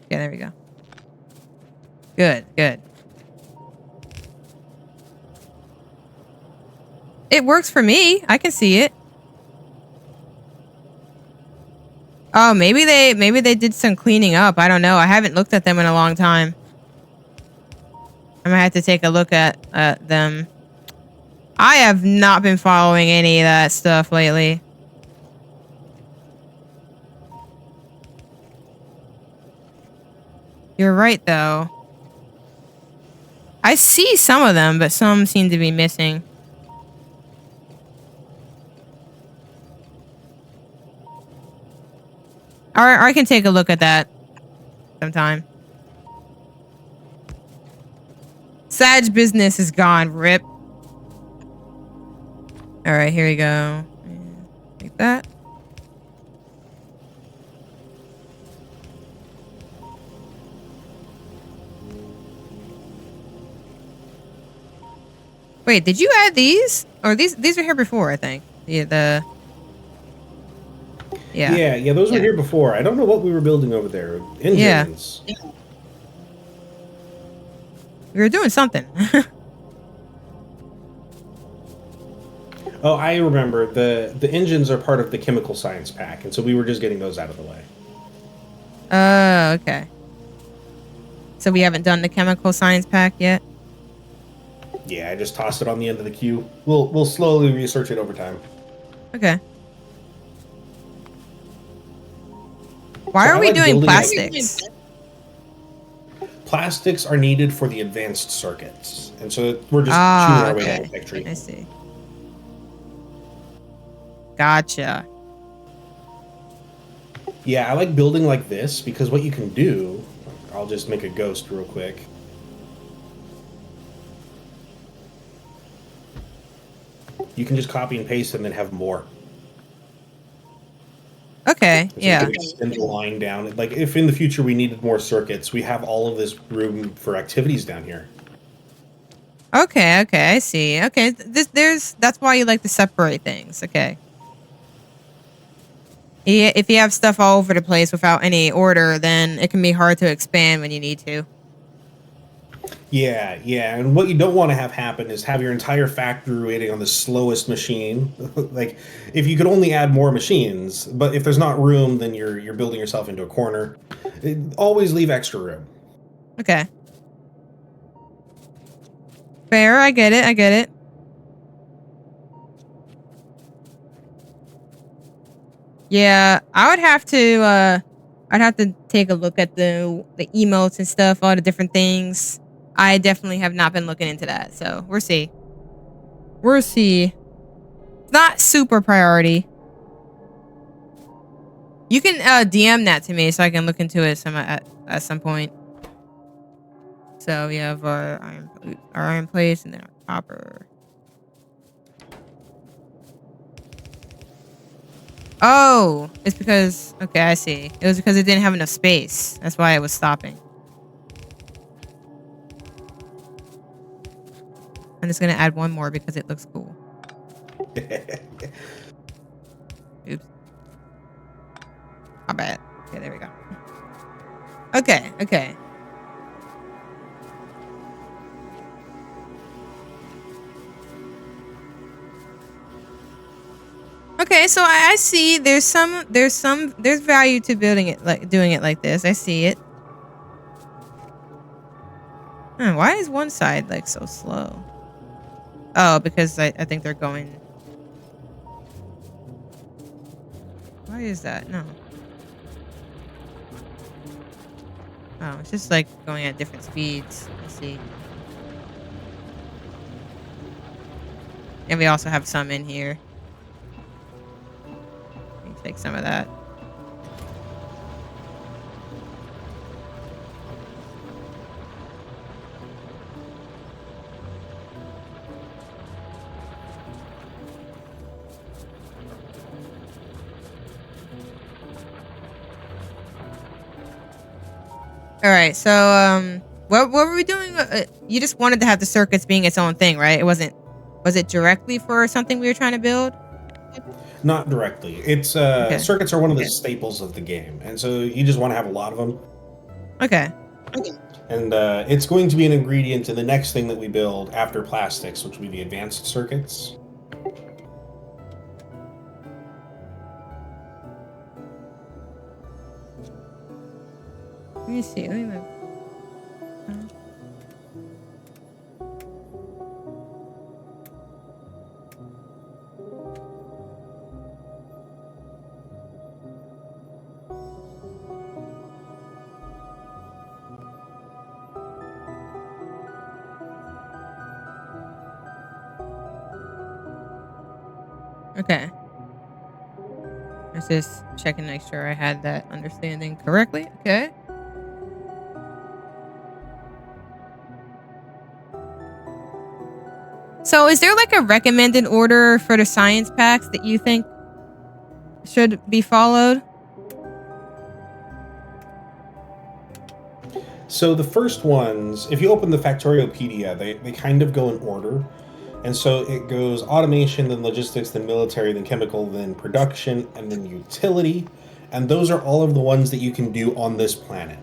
Yeah, there we go. Good. It works for me. I can see it. Oh, maybe they did some cleaning up. I don't know. I haven't looked at them in a long time. I'm gonna have to take a look at them. I have not been following any of that stuff lately. You're right, though. I see some of them, but some seem to be missing. Or I can take a look at that sometime. Sag business is gone, rip. All right, here we go. Like that. Wait, did you add these? Or these were here before, I think. Yeah. Yeah, those were here before. I don't know what we were building over there. Engines. Yeah. We were doing something. Oh, I remember. The engines are part of the chemical science pack, and so we were just getting those out of the way. Okay. So we haven't done the chemical science pack yet. Yeah, I just tossed it on the end of the queue. We'll slowly research it over time. Okay. Why So are I we like doing building plastics? Plastics are needed for the advanced circuits, and so we're just choosing Ah, our way down okay. the tech tree. I see. Gotcha. Yeah, I like building like this because what you can do, I'll just make a ghost real quick. You can just copy and paste and then have more. Okay, So yeah. you can extend the line down. Like if in the future we needed more circuits, we have all of this room for activities down here. Okay, I see. Okay, that's why you like to separate things. Okay. Yeah, if you have stuff all over the place without any order, then it can be hard to expand when you need to. Yeah, yeah. And what you don't want to have happen is have your entire factory waiting on the slowest machine. Like if you could only add more machines, but if there's not room, then you're building yourself into a corner. Always leave extra room. Okay. Fair, I get it. Yeah, I'd have to take a look at the emotes and stuff, all the different things. I definitely have not been looking into that, so we'll see. We'll see. It's not super priority. You can DM that to me so I can look into it at some point. So we have our iron plates and then our copper. Oh, it's because okay, I see. It was because it didn't have enough space. That's why it was stopping. I'm just gonna add one more because it looks cool. Oops. My bad. Okay, there we go. Okay. Okay, so I see there's value to building it doing it like this. I see it. Why is one side like so slow? Oh, because I think they're going. Why is that? No. Oh, it's just like going at different speeds. I see. And we also have some in here. Let me take some of that. All right, so what were we doing? You just wanted to have the circuits being its own thing, right? Was it directly for something we were trying to build? Not directly. It's Okay. circuits are one of the staples of the game, and so you just want to have a lot of them. Okay. And it's going to be an ingredient in the next thing that we build after plastics, which will be the advanced circuits. Let me see. Let me move. Okay. I was just checking to make sure I had that understanding correctly. Okay. So is there like a recommended order for the science packs that you think should be followed? So the first ones, if you open the Factoriopedia, they kind of go in order. And so it goes automation, then logistics, then military, then chemical, then production, and then utility. And those are all of the ones that you can do on this planet.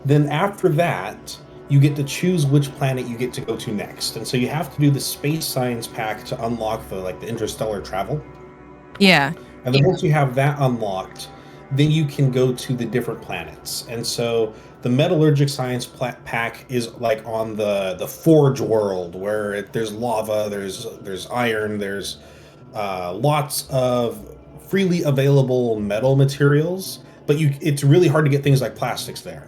Then after that, you get to choose which planet you get to go to next. And so you have to do the space science pack to unlock the interstellar travel. Yeah. And then once you have that unlocked, then you can go to the different planets. And so The metallurgic science pack is like on the forge world where there's lava, there's iron, there's lots of freely available metal materials, but it's really hard to get things like plastics there.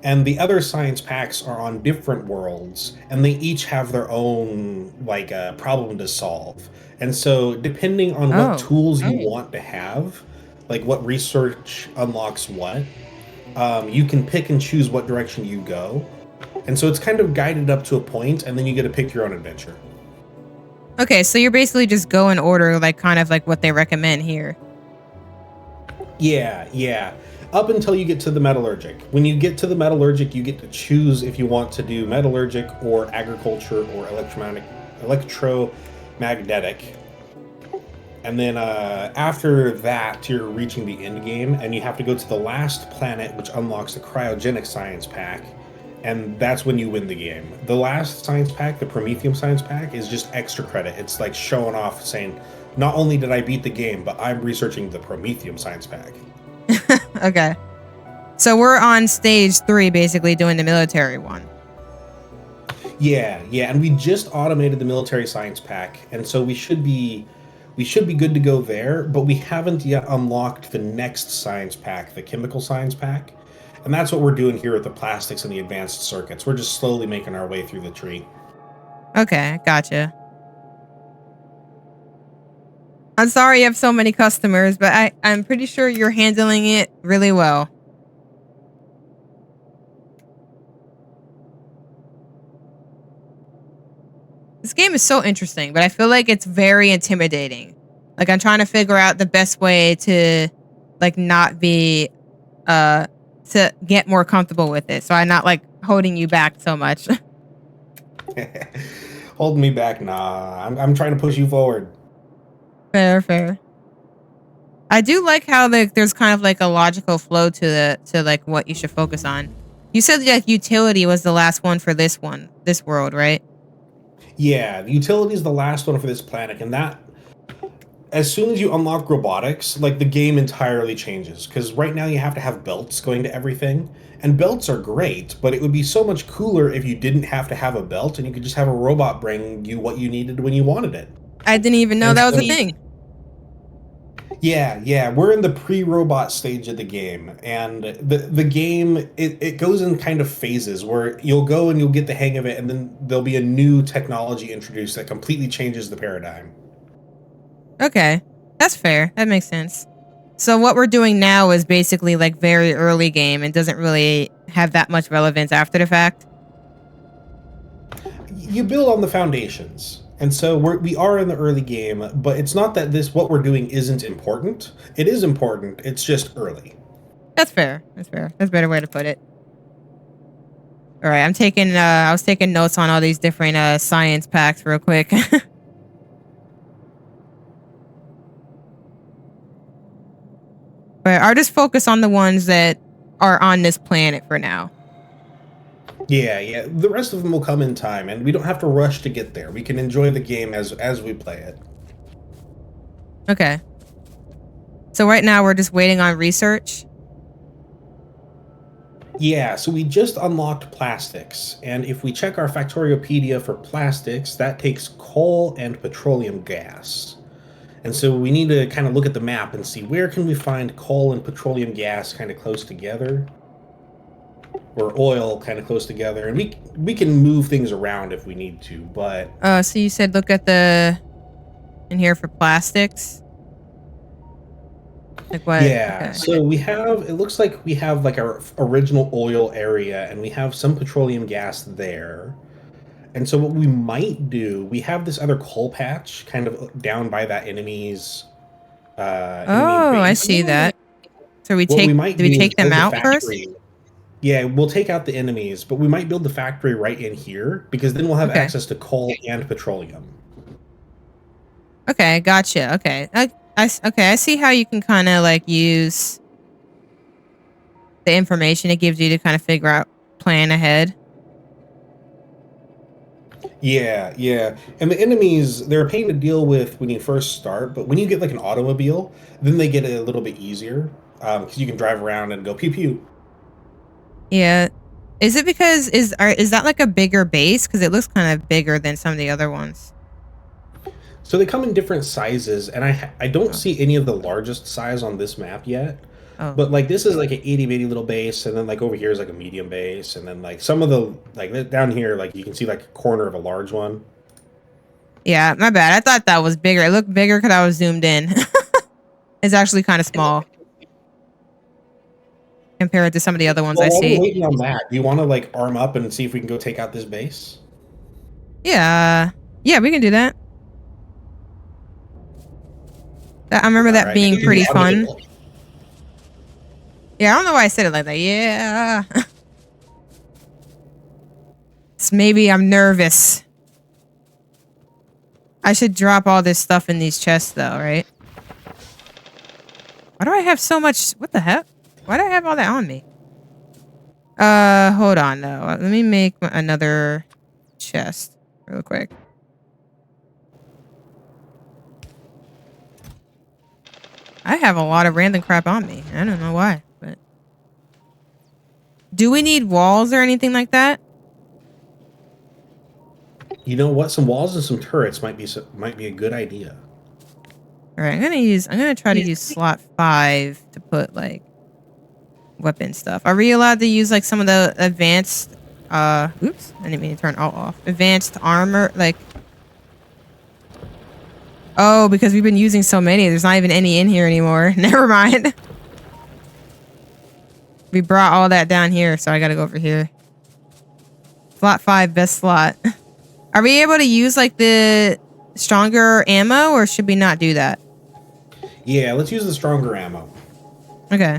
And the other science packs are on different worlds, and they each have their own like problem to solve. And so, depending on what Oh, tools you want to have, like what research unlocks what, you can pick and choose what direction you go. And so it's kind of guided up to a point, and then you get to pick your own adventure. okay. So you're basically just go in order, like kind of like what they recommend here. Yeah, yeah. Up until you get to the metallurgic. When you get to the metallurgic, you get to choose if you want to do metallurgic or agriculture or electromagnetic. And then after that, you're reaching the end game, and you have to go to the last planet, which unlocks the cryogenic science pack. And that's when you win the game. The last science pack, the Prometheum science pack, is just extra credit. It's like showing off, saying, not only did I beat the game, but I'm researching the Prometheum science pack. Okay. So we're on stage 3, basically doing the military one. Yeah, yeah, and we just automated the military science pack, and so we should be good to go there, but we haven't yet unlocked the next science pack, the chemical science pack. And that's what we're doing here with the plastics and the advanced circuits. We're just slowly making our way through the tree. Okay, gotcha. I'm sorry you have so many customers, but I'm pretty sure you're handling it really well. This game is so interesting, but I feel like it's very intimidating. Like I'm trying to figure out the best way to like not be to get more comfortable with it. So I'm not like holding you back so much. Holding me back? Nah, I'm trying to push you forward. Fair, fair. I do like how like there's kind of like a logical flow to like what you should focus on. You said that utility was the last one for this world, right? Yeah, the utility is the last one for this planet, and that as soon as you unlock robotics, like the game entirely changes. Because right now you have to have belts going to everything, and belts are great, but it would be so much cooler if you didn't have to have a belt and you could just have a robot bring you what you needed when you wanted it. I didn't even know And that was a so, thing. yeah, yeah, we're in the pre-robot stage of the game, and the game it goes in kind of phases where you'll go and you'll get the hang of it, and then there'll be a new technology introduced that completely changes the paradigm. Okay. That's fair. That makes sense. So what we're doing now is basically like very early game and doesn't really have that much relevance after the fact. You build on the foundations, and so we are in the early game, but it's not that this what we're doing isn't important. It is important. It's just early. That's fair. That's fair. That's a better way to put it. All right, I was taking notes on all these different science packs real quick. But I'll just focus on the ones that are on this planet for now. Yeah, yeah. The rest of them will come in time, and we don't have to rush to get there. We can enjoy the game as we play it. Okay. So right now we're just waiting on research. Yeah, so we just unlocked plastics, and if we check our Factoriopedia for plastics, that takes coal and petroleum gas. And so we need to kind of look at the map and see where can we find coal and petroleum gas kind of close together, or oil kind of close together, and we can move things around if we need to, but So you said look at in here for plastics. Like what? yeah. Okay. So it looks like we have like our original oil area, and we have some petroleum gas there. And so what we might do, we have this other coal patch kind of down by that enemy Oh, I base. see that. So What we might do we do is take them build the out first? factory. Yeah, we'll take out the enemies, but we might build the factory right in here because then we'll have Okay. access to coal and petroleum. Okay, gotcha. Okay. Okay, I see how you can kind of like use the information it gives you to kind of figure out plan ahead. Yeah, yeah. And the enemies, they're a pain to deal with when you first start, but when you get like an automobile, then they get a little bit easier because you can drive around and go pew pew. Yeah. Is it because is that like a bigger base? Because it looks kind of bigger than some of the other ones. So they come in different sizes, and I don't Oh. see any of the largest size on this map yet. Oh. But like this is like an itty bitty little base, and then like over here is like a medium base, and then like some of the like down here, like you can see like a corner of a large one. Yeah, my bad. I thought that was bigger. It looked bigger because I was zoomed in. It's actually kind of small compared to some of the other ones Well, I while we're see. waiting on that, do you want to like arm up and see if we can go take out this base? Yeah. Yeah, we can do that. I remember All that right, being pretty I'll get fun. it. Yeah, I don't know why I said it like that. Yeah. It's maybe I'm nervous. I should drop all this stuff in these chests though, right? Why do I have so much? What the heck? Why do I have all that on me? Hold on though. Let me make another chest real quick. I have a lot of random crap on me. I don't know why, but do we need walls or anything like that? You know what? Some walls and some turrets might be a good idea. All right, I'm gonna try to use slot 5 to put like weapon stuff. Are we allowed to use like some of the advanced oops, I didn't mean to turn alt off. Advanced armor, like, oh, because we've been using so many, there's not even any in here anymore. Never mind. We brought all that down here, so I gotta go over here. Slot 5, best slot. Are we able to use like the stronger ammo, or should we not do that? Yeah, let's use the stronger ammo. Okay.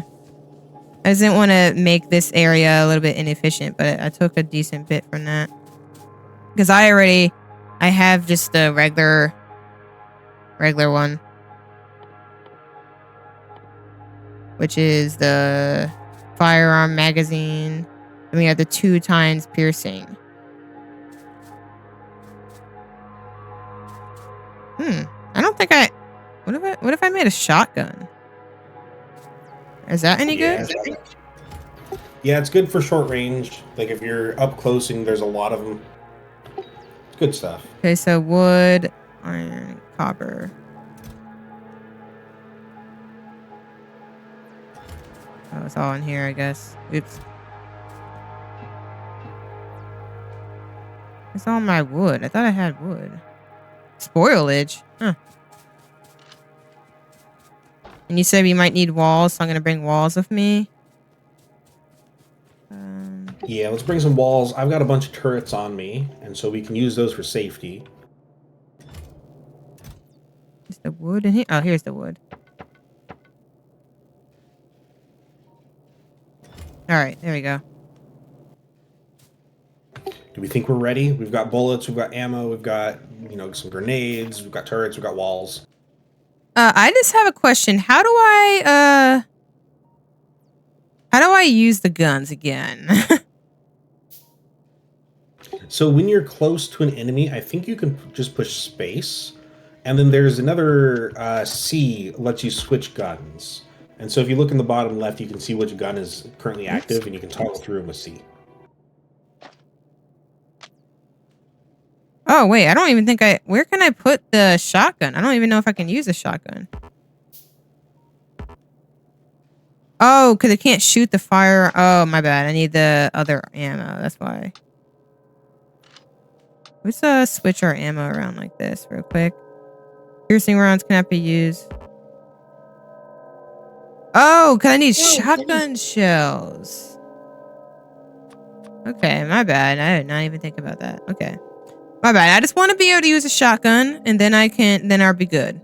I just didn't want to make this area a little bit inefficient, but I took a decent bit from that. Because I have just the regular one. Which is the firearm magazine. And we have the 2 times piercing. I don't think what if I made a shotgun? Is that any good? Yeah, it's good for short range. Like if you're up close and there's a lot of them. It's good stuff. Okay, so wood, iron, copper. Oh, it's all in here, I guess. Oops. It's all my wood. I thought I had wood. Spoilage? Huh. And you said we might need walls, so I'm going to bring walls with me. Yeah, let's bring some walls. I've got a bunch of turrets on me, and so we can use those for safety. Is the wood in here? Oh, here's the wood. All right, there we go. Do we think we're ready? We've got bullets, we've got ammo, we've got, some grenades, we've got turrets, we've got walls. I just have a question. How do I use the guns again? So when you're close to an enemy, I think you can just push space, and then there's another C lets you switch guns. And so if you look in the bottom left, you can see which gun is currently active, and you can toggle through them with C. Oh, wait, I don't even think where can I put the shotgun? I don't even know if I can use a shotgun. Oh, because I can't shoot the fire. Oh, my bad. I need the other ammo. That's why. Let's switch our ammo around like this real quick. Piercing rounds cannot be used. Oh, because I need shotgun shells. Okay, my bad. I did not even think about that. Okay. My bad. I just want to be able to use a shotgun, and then I'll be good.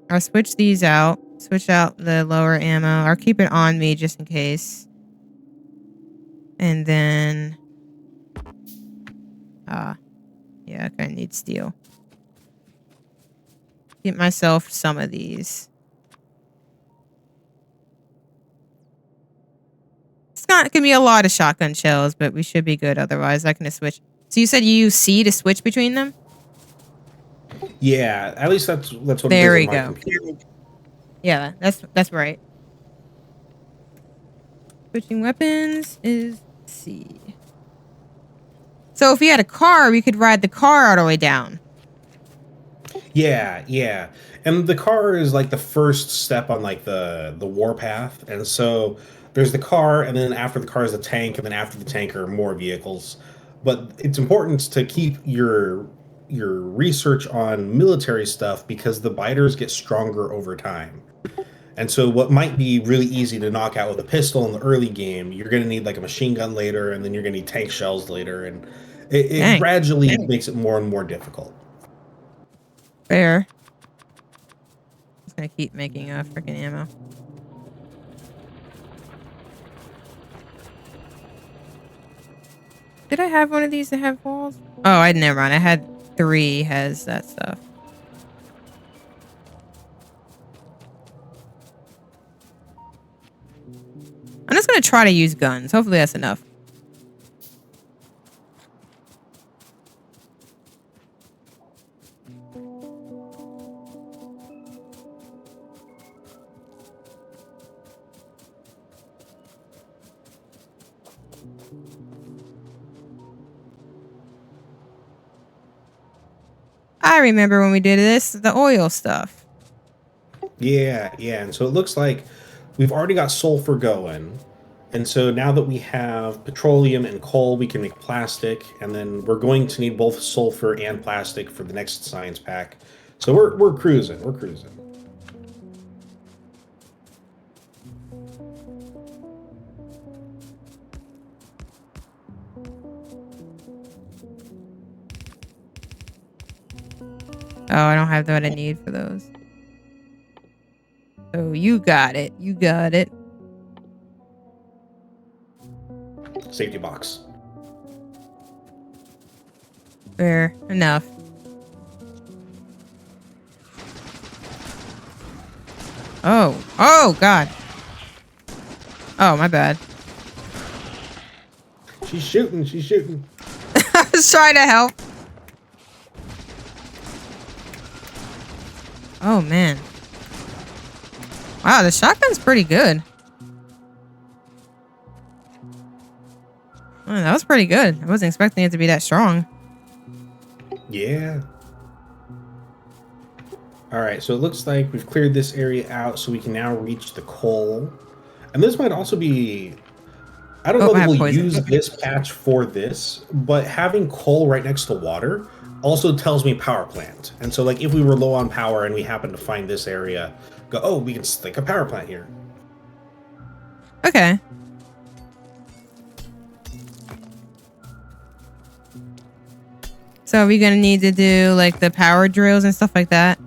I'll switch these out. Switch out the lower ammo. I'll keep it on me just in case. And then... yeah, I kind of need steel. Get myself some of these. It's not gonna be a lot of shotgun shells, but we should be good otherwise. I can switch. So you said you use C to switch between them? Yeah, at least that's what There it we is on my go. computer. Yeah, that's right. switching weapons is C. So if we had a car, we could ride the car all the way down. Yeah, yeah. And the car is like the first step on like the warpath. And so there's the car, and then after the car is the tank, and then after the tank are more vehicles. But it's important to keep your research on military stuff because the biters get stronger over time. And so what might be really easy to knock out with a pistol in the early game, you're going to need like a machine gun later, and then you're going to need tank shells later, and it Dang. gradually makes it more and more difficult. Fair. Just gonna keep making freaking ammo. Did I have one of these that have walls? Oh, I never mind. I had 3 has that stuff. I'm just gonna try to use guns. Hopefully that's enough. I remember when we did this, the oil stuff. Yeah, yeah. And so it looks like we've already got sulfur going. And so now that we have petroleum and coal, we can make plastic. And then we're going to need both sulfur and plastic for the next science pack. So we're cruising. We're cruising. Oh, I don't have what I need for those. So you got it. You got it. Safety box. Fair enough. Oh. Oh, God. Oh, my bad. She's shooting. She's shooting. I was trying to help. Oh, man. Wow, the shotgun's pretty good. Oh, that was pretty good. I wasn't expecting it to be that strong. Yeah. All right, so it looks like we've cleared this area out, so we can now reach the coal. And this might also be... I don't know I if have we'll poison. use this patch for this, but having coal right next to water also tells me power plant. And so, like, if we were low on power and we happen to find this area, go, oh, we can stick a power plant here. Okay. So are we gonna need to do like the power drills and stuff like that?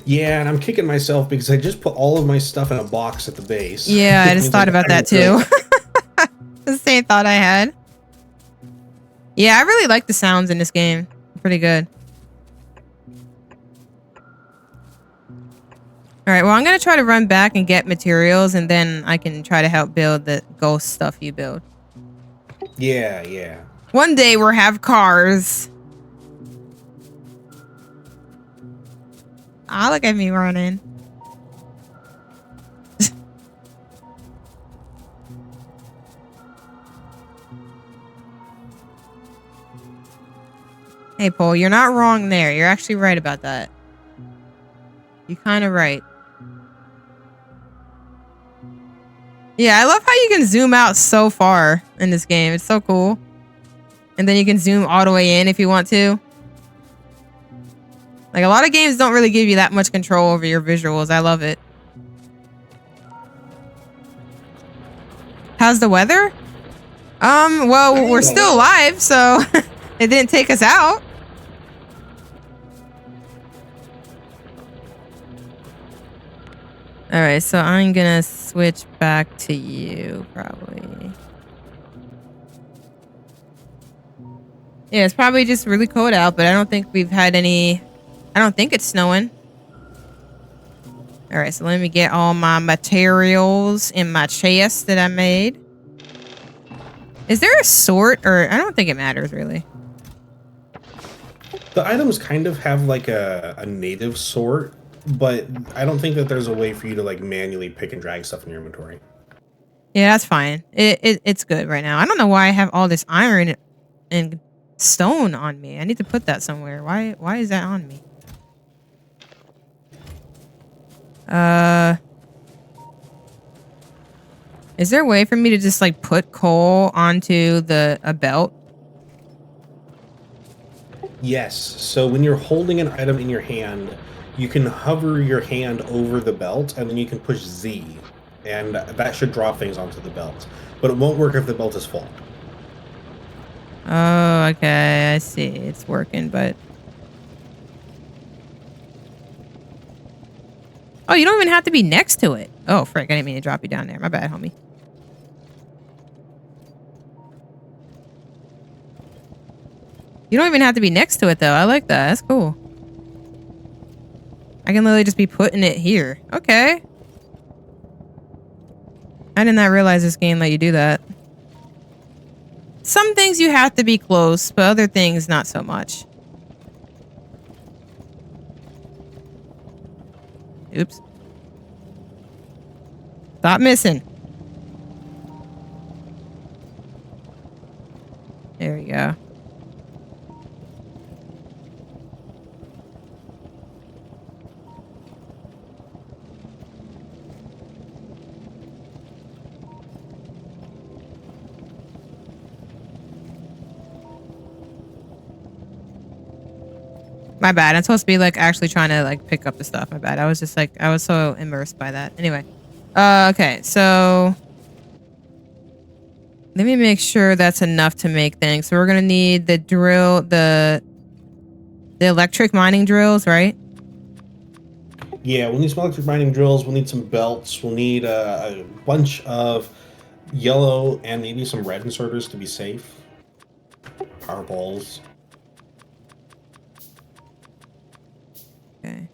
Yeah, and I'm kicking myself because I just put all of my stuff in a box at the base. Yeah, I just thought about that too. The same thought I had. Yeah, I really like the sounds in this game. Pretty good. All right, well, I'm going to try to run back and get materials, and then I can try to help build the ghost stuff you build. Yeah, yeah. One day we'll have cars. Ah, look at me running. Hey, Paul, you're not wrong there. You're actually right about that. You're kind of right. Yeah, I love how you can zoom out so far in this game. It's so cool. And then you can zoom all the way in if you want to. Like, a lot of games don't really give you that much control over your visuals. I love it. How's the weather? Well, we're still alive, so it didn't take us out. All right, so I'm gonna switch back to you, probably. Yeah, it's probably just really cold out, but I don't think we've had any... I don't think it's snowing. All right, so let me get all my materials in my chest that I made. Is there a sort, or... I don't think it matters, really. The items kind of have like a native sort, but I don't think that there's a way for you to like manually pick and drag stuff in your inventory. Yeah, that's fine. It's good right now. I don't know why I have all this iron and stone on me. I need to put that somewhere. Why is that on me? Is there a way for me to just like put coal onto a belt? Yes. So when you're holding an item in your hand, you can hover your hand over the belt and then you can push Z. And that should drop things onto the belt. But it won't work if the belt is full. Oh, okay. I see. It's working, but... Oh, you don't even have to be next to it. Oh, frick. I didn't mean to drop you down there. My bad, homie. You don't even have to be next to it, though. I like that. That's cool. I can literally just be putting it here. Okay. I did not realize this game let you do that. Some things you have to be close, but other things not so much. Oops. Stop missing. There we go. My bad. I'm supposed to be like actually trying to like pick up the stuff. My bad. I was just like, I was so immersed by that. Anyway. Okay. So let me make sure that's enough to make things. So we're going to need the drill, the electric mining drills, right? Yeah, we'll need some electric mining drills. We'll need some belts. We'll need a bunch of yellow and maybe some red inserters to be safe. Power balls. Okay.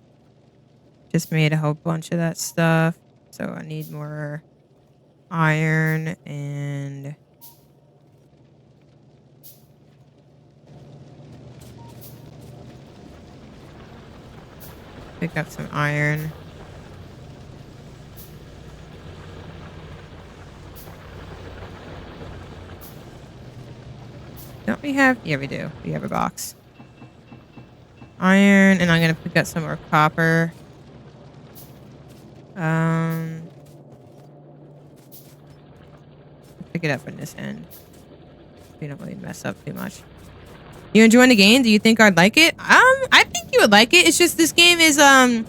Just made a whole bunch of that stuff. So I need more iron and... Pick up some iron. Don't we have... Yeah, we do. We have a box. Iron, and I'm going to pick up some more copper. Pick it up from this end. We don't really mess up too much. You enjoying the game? Do you think I'd like it? I think you would like it. It's just this game is I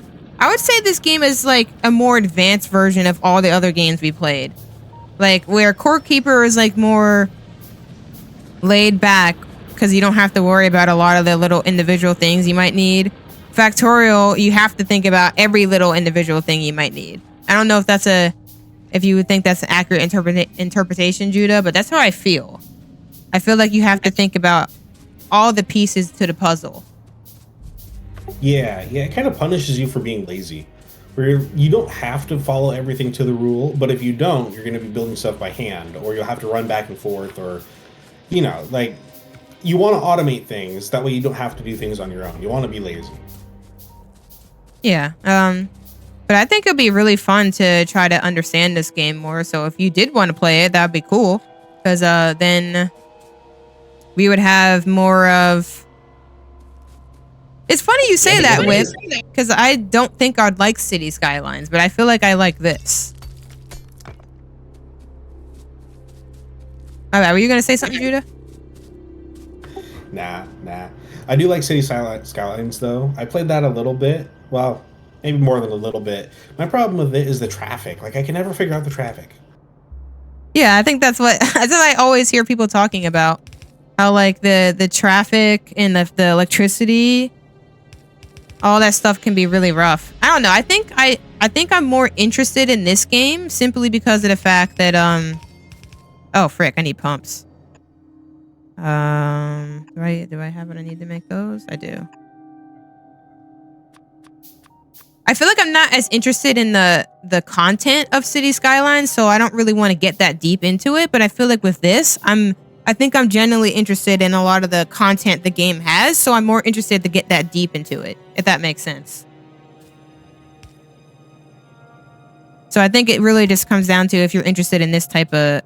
would say this game is like a more advanced version of all the other games we played. Like where Core Keeper is like more laid back because you don't have to worry about a lot of the little individual things you might need. Factorio, you have to think about every little individual thing you might need. I don't know if you would think that's an accurate interpretation, Judah, but that's how I feel. I feel like you have to think about all the pieces to the puzzle. Yeah, it kind of punishes you for being lazy. Where you don't have to follow everything to the rule, but if you don't, you're going to be building stuff by hand, or you'll have to run back and forth, or, you know, like, you want to automate things. That way you don't have to do things on your own. You want to be lazy. Yeah, but I think it'd be really fun to try to understand this game more. So if you did want to play it, that'd be cool. Because then we would have more of... It's funny you say that, Whip, because I don't think I'd like City Skylines, but I feel like I like this. All right, were you going to say something, Judah? Nah. I do like City Skylines, though. I played that a little bit. Well, maybe more than a little bit. My problem with it is the traffic. Like, I can never figure out the traffic. Yeah, I think that's what I always hear people talking about. How, like, the traffic and the electricity... all that stuff can be really rough. I don't know. I think I'm more interested in this game simply because of the fact that oh frick, I need pumps. Do I have what I need to make those? I do. I feel like I'm not as interested in the content of City Skylines, so I don't really want to get that deep into it, but I feel like with this, I think I'm genuinely interested in a lot of the content the game has, so I'm more interested to get that deep into it, if that makes sense. So I think it really just comes down to if you're interested in this type of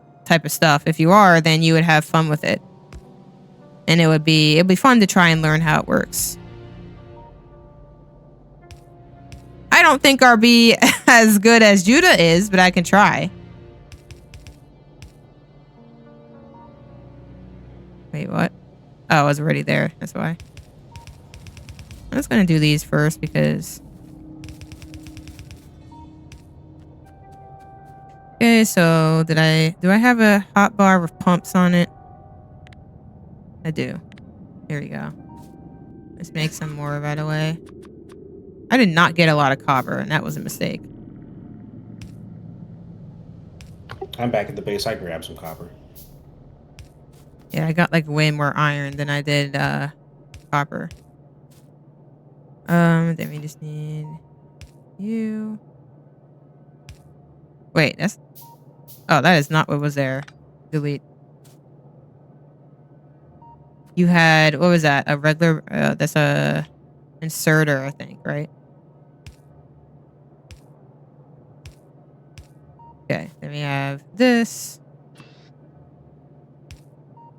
stuff. If you are, then you would have fun with it. And it'd be fun to try and learn how it works. I don't think I'll be as good as Judah is, but I can try. Wait, what? Oh, I was already there. That's why. I'm just gonna do these first because... Okay, so do I have a hot bar with pumps on it? I do. Here we go. Let's make some more right away. I did not get a lot of copper, and that was a mistake. I'm back at the base. I grabbed some copper. Yeah, I got like way more iron than I did copper. Then we just need you. Wait, that's... Oh, that is not what was there. Delete. You had... What was that? A regular... that's a... inserter, I think, right? Okay, then we have this.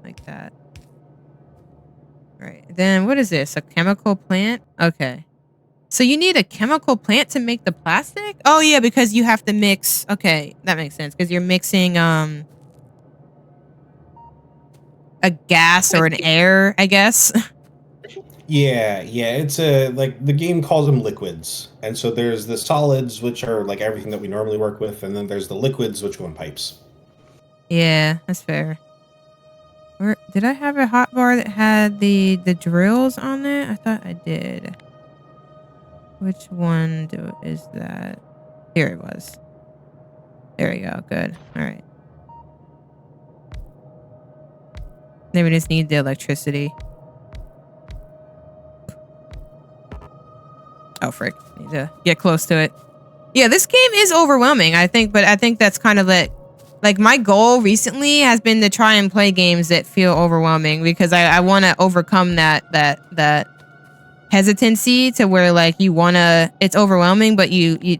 Like that. Right. Then what is this? A chemical plant? Okay. So you need a chemical plant to make the plastic? Oh yeah, because you have to mix. Okay, that makes sense. Because you're mixing a gas or an air, I guess. Yeah, it's like the game calls them liquids. And so there's the solids, which are like everything that we normally work with, and then there's the liquids, which go in pipes. Yeah, that's fair. Where did I have a hot bar that had the drills on it? I thought I did. Which one is that? Here it was. There we go. Good. All right. Then we just need the electricity. Oh, frick. Need to get close to it. Yeah, this game is overwhelming, I think, but I think that's kind of it. Like, my goal recently has been to try and play games that feel overwhelming because I want to overcome that hesitancy to where, like, you want to... It's overwhelming, but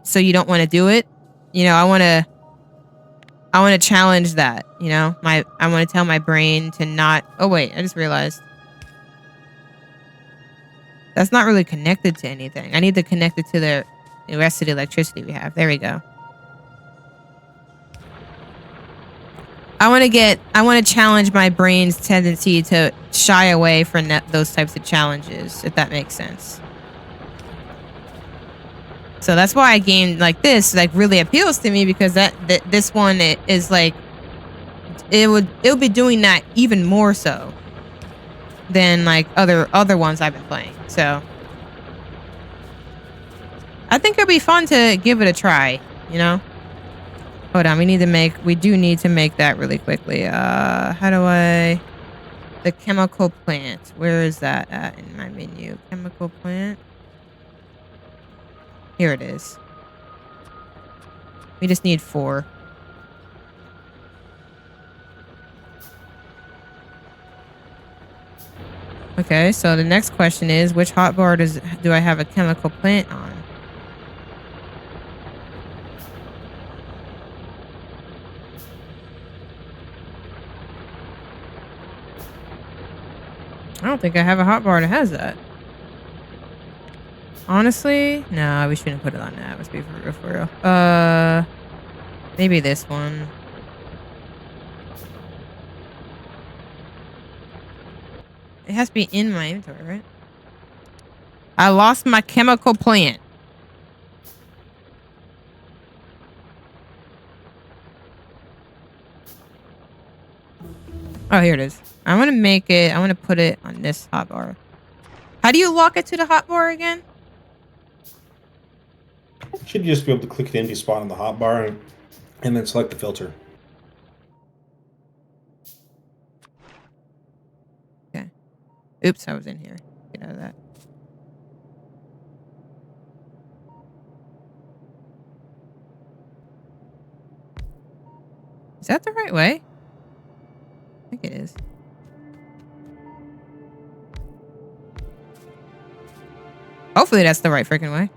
so you don't want to do it. You know, I want to challenge that, you know? I want to tell my brain to not... Oh, wait. I just realized. That's not really connected to anything. I need to connect it to the rest of the electricity we have. There we go. I want to challenge my brain's tendency to shy away from those types of challenges, if that makes sense. So that's why a game like this like really appeals to me because this one is like it'll be doing that even more so than like other ones I've been playing. So I think it'll be fun to give it a try, you know? Hold on, we do need to make that really quickly. How do I... The chemical plant. Where is that at in my menu? Chemical plant. Here it is. We just need 4. Okay, so the next question is, which hotbar do I have a chemical plant on? I don't think I have a hotbar that has that. Honestly, no, we shouldn't put it on that. Let's be for real. Maybe this one. It has to be in my inventory, right? I lost my chemical plant. Oh, here it is. I want to put it on this hotbar. How do you lock it to the hotbar again? Should just be able to click the empty spot on the hotbar and then select the filter. Okay. Oops, I was in here. Get out of that. Is that the right way? I think it is. Hopefully that's the right freaking way.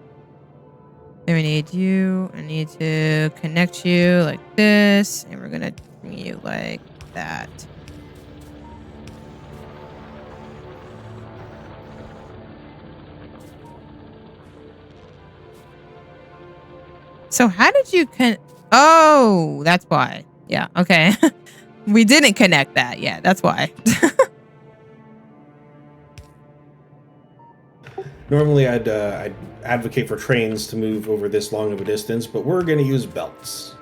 Then we need you. I need to connect you like this. And we're going to bring you like that. So how did you Oh, that's why. Yeah, okay. We didn't connect that. Yeah, that's why. Normally, I'd advocate for trains to move over this long of a distance, but we're going to use belts.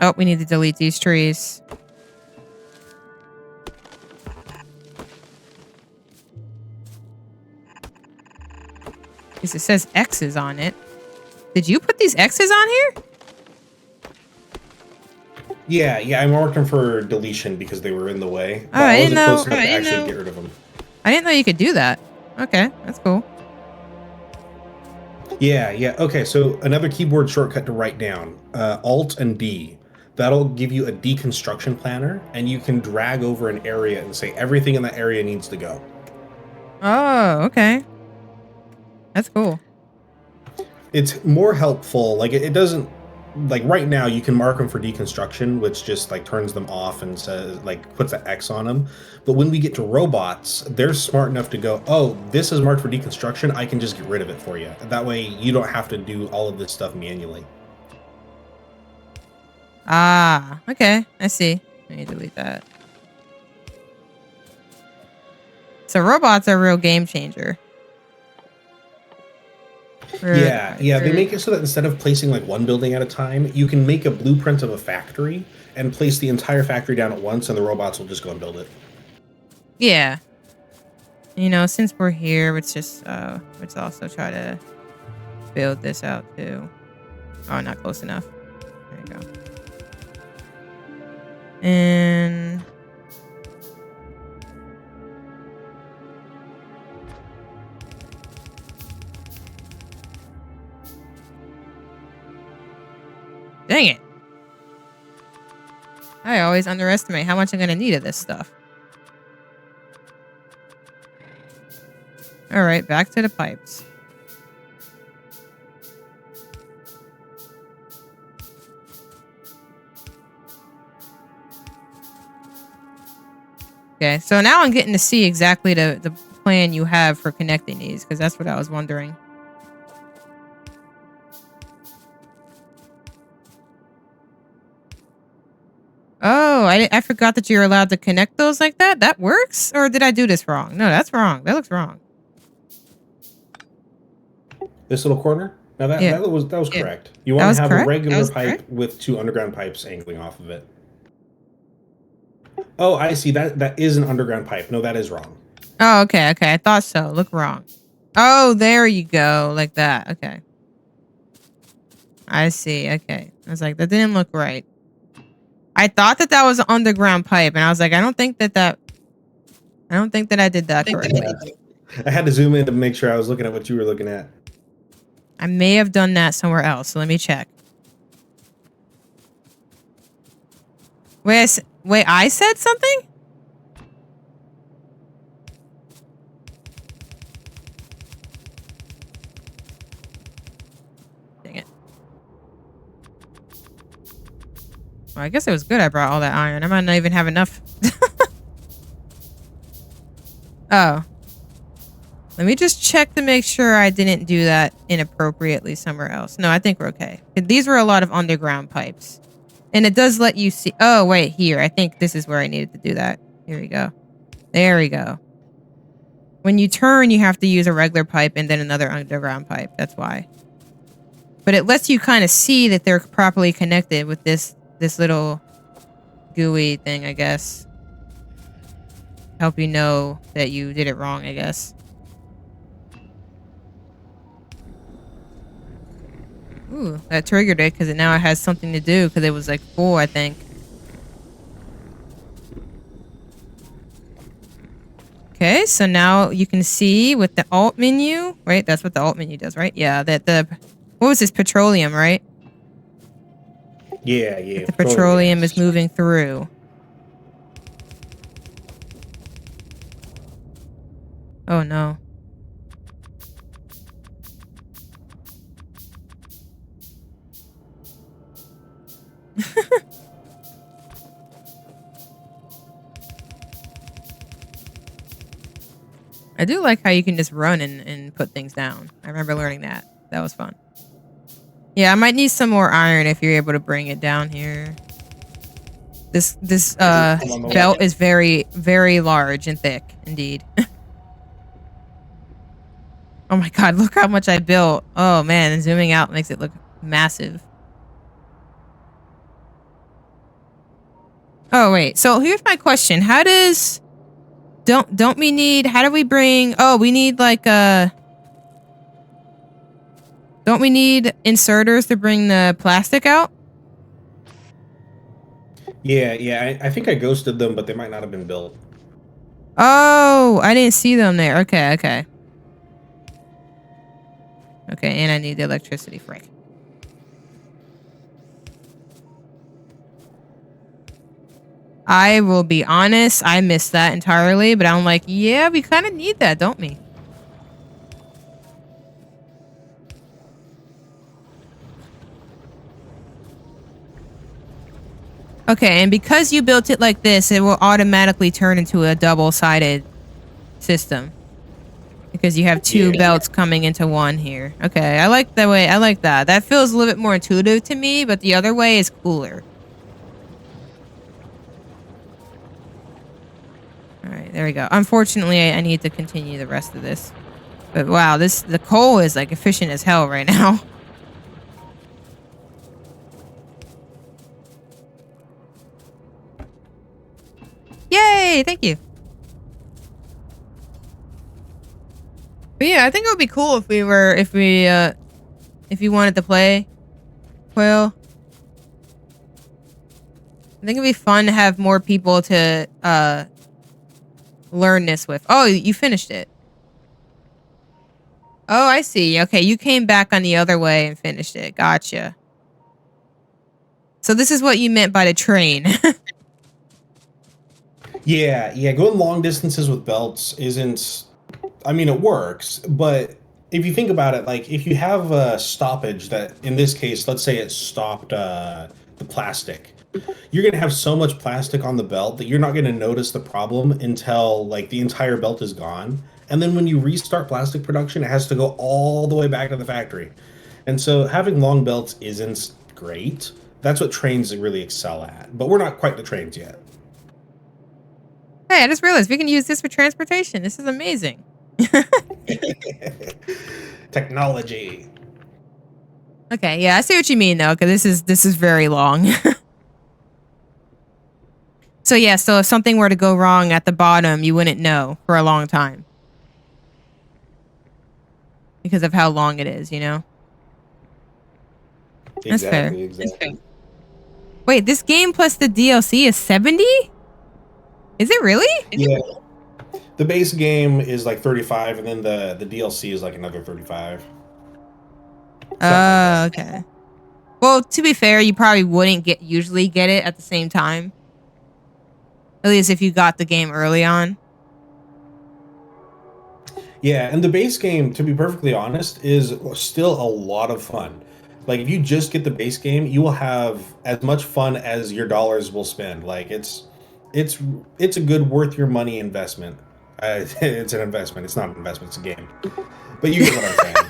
Oh, we need to delete these trees. Because it says X's on it. Did you put these X's on here? Yeah, I marked them for deletion because they were in the way. But Oh, I I didn't wasn't know. close enough to actually get rid of them. I didn't know you could do that. Okay, that's cool. Yeah. Okay, so another keyboard shortcut to write down, Alt and D. That'll give you a deconstruction planner, and you can drag over an area and say everything in that area needs to go. Oh, okay. That's cool. It's more helpful. Like it doesn't like right now you can mark them for deconstruction, which just like turns them off and says like puts an X on them. But when we get to robots, they're smart enough to go, oh, this is marked for deconstruction. I can just get rid of it for you. That way you don't have to do all of this stuff manually. Ah, okay. I see. Let me delete that. So robots are a real game changer. Yeah. They make it so that instead of placing like one building at a time, you can make a blueprint of a factory and place the entire factory down at once, and the robots will just go and build it. Yeah. You know, since we're here, let's also try to build this out too. Oh, not close enough. There you go. And dang it. I always underestimate how much I'm going to need of this stuff. All right, back to the pipes. Okay, so now I'm getting to see exactly the plan you have for connecting these, because that's what I was wondering. Oh, I forgot that you're allowed to connect those like that? That works? Or did I do this wrong? No, that's wrong. That looks wrong. This little corner? Now that was correct. You want to have a regular pipe with two underground pipes angling off of it. Oh, I see. That is an underground pipe. No, that is wrong. Oh, okay. I thought so. Look wrong. Oh, there you go. Like that. Okay. I see. Okay. I was like, that didn't look right. I thought that was an underground pipe, and I was like, I don't think that I did that correctly. I had to zoom in to make sure I was looking at what you were looking at. I may have done that somewhere else, so let me check. Wait, I said something? Dang it. Well, I guess it was good I brought all that iron. I might not even have enough. Oh. Let me just check to make sure I didn't do that inappropriately somewhere else. No, I think we're okay. These were a lot of underground pipes. And it does let you see. Oh, wait, here. I think this is where I needed to do that. Here we go. There we go. When you turn, you have to use a regular pipe and then another underground pipe. That's why. But it lets you kind of see that they're properly connected with this little gooey thing, I guess. Help you know that you did it wrong, I guess. Ooh, that triggered it because now it has something to do because it was like full, I think. Okay, so now you can see with the alt menu, right? That's what the alt menu does, right? Yeah, that what was this, petroleum, right? Yeah. The petroleum is moving through. Oh no. I do like how you can just run and put things down. I remember learning that. That was fun. Yeah, I might need some more iron if you're able to bring it down here. This belt is very, very large and thick indeed. Oh my god, look how much I built. Oh man, and zooming out makes it look massive. Oh wait, so here's my question. How does don't we need how do we bring we need like don't we need inserters to bring the plastic out? Yeah. I think I ghosted them, but they might not have been built. Oh, I didn't see them there. Okay. Okay, and I need the electricity, frick. I will be honest, I missed that entirely, but I'm like, yeah, we kind of need that, don't we? Okay, and because you built it like this, it will automatically turn into a double-sided system. Because you have two belts coming into one here. Okay, I like the way, I like that. That feels a little bit more intuitive to me, but the other way is cooler. Alright, there we go. Unfortunately, I need to continue the rest of this. But wow, the coal is like efficient as hell right now. Yay! Thank you. But yeah, I think it would be cool if you wanted to play Quail. I think it'd be fun to have more people to learn this with. Oh, you finished it. Oh, I see. Okay, you came back on the other way and finished it. Gotcha. So this is what you meant by the train. Yeah. Going long distances with belts isn't. I mean, it works, but if you think about it, like if you have a stoppage that, in this case, let's say it stopped the plastic, you're gonna have so much plastic on the belt that you're not gonna notice the problem until like the entire belt is gone. And then when you restart plastic production, it has to go all the way back to the factory. And so having long belts isn't great. That's what trains really excel at. But we're not quite the trains yet. Hey, I just realized we can use this for transportation. This is amazing. Technology. Okay, yeah, I see what you mean though, because this is very long. So yeah, so if something were to go wrong at the bottom, you wouldn't know for a long time. Because of how long it is, you know? That's fair. Exactly. That's fair. Wait, this game plus the DLC is 70? Is it really? Yeah. The base game is like 35, and then the DLC is like another 35. Oh, okay. Well, to be fair, you probably wouldn't usually get it at the same time. At least if you got the game early on. Yeah, and the base game, to be perfectly honest, is still a lot of fun. Like if you just get the base game, you will have as much fun as your dollars will spend. Like it's a good worth your money investment. It's an investment. It's not an investment. It's a game. But you get what I'm saying.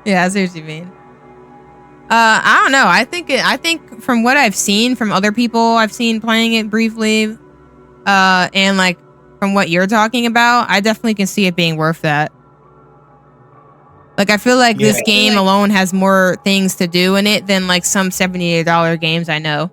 Yeah, I see what you mean. I don't know. I think from what I've seen from other people I've seen playing it briefly, and like from what you're talking about, I definitely can see it being worth that. Like I feel like this game alone has more things to do in it than like some $78 games I know.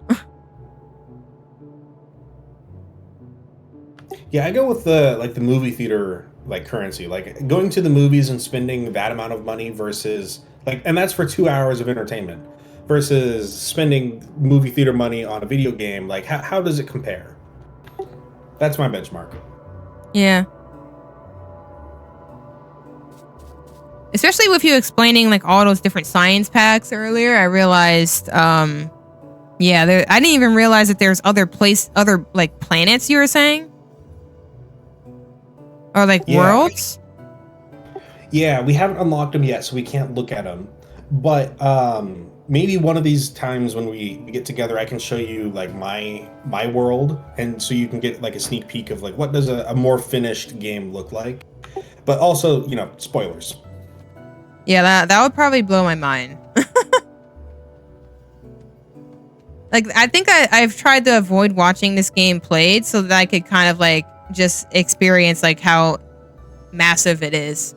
Yeah, I go with the movie theater like currency. Like going to the movies and spending that amount of money versus like, and that's for 2 hours of entertainment versus spending movie theater money on a video game. Like how does it compare? That's my benchmark. Yeah. Especially with you explaining like all those different science packs earlier, I realized, yeah, I didn't even realize that there's other like planets you were saying, or like worlds. Yeah, we haven't unlocked them yet, so we can't look at them. But maybe one of these times when we get together, I can show you like my world, and so you can get like a sneak peek of like what does a more finished game look like. But also, spoilers. Yeah, that would probably blow my mind. Like, I think I've tried to avoid watching this game played so that I could kind of like just experience like how massive it is.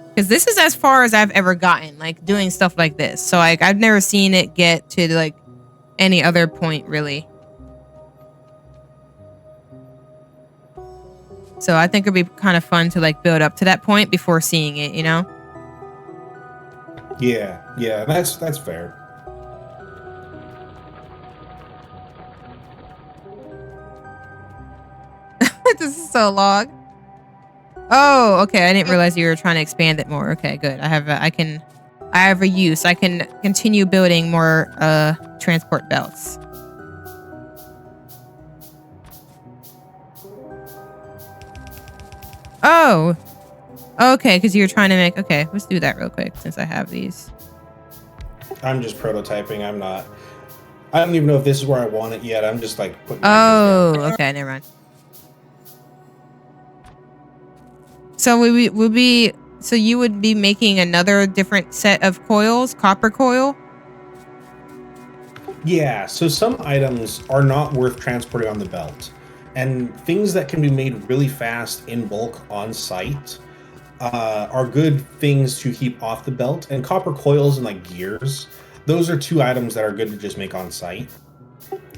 Because this is as far as I've ever gotten, like doing stuff like this. So like I've never seen it get to like any other point really. So I think it'd be kind of fun to like build up to that point before seeing it, you know? Yeah, that's fair. This is so long. Oh, okay. I didn't realize you were trying to expand it more. Okay, good. I have a use. I can continue building more transport belts. Oh, okay. Because you're trying to make. Okay, let's do that real quick since I have these. I'm just prototyping. I don't even know if this is where I want it yet. I'm just like putting. Oh, okay. Never mind. So so you would be making another different set of coils, copper coil? Yeah, so some items are not worth transporting on the belt. And things that can be made really fast in bulk on site are good things to keep off the belt. And copper coils and like gears, those are two items that are good to just make on site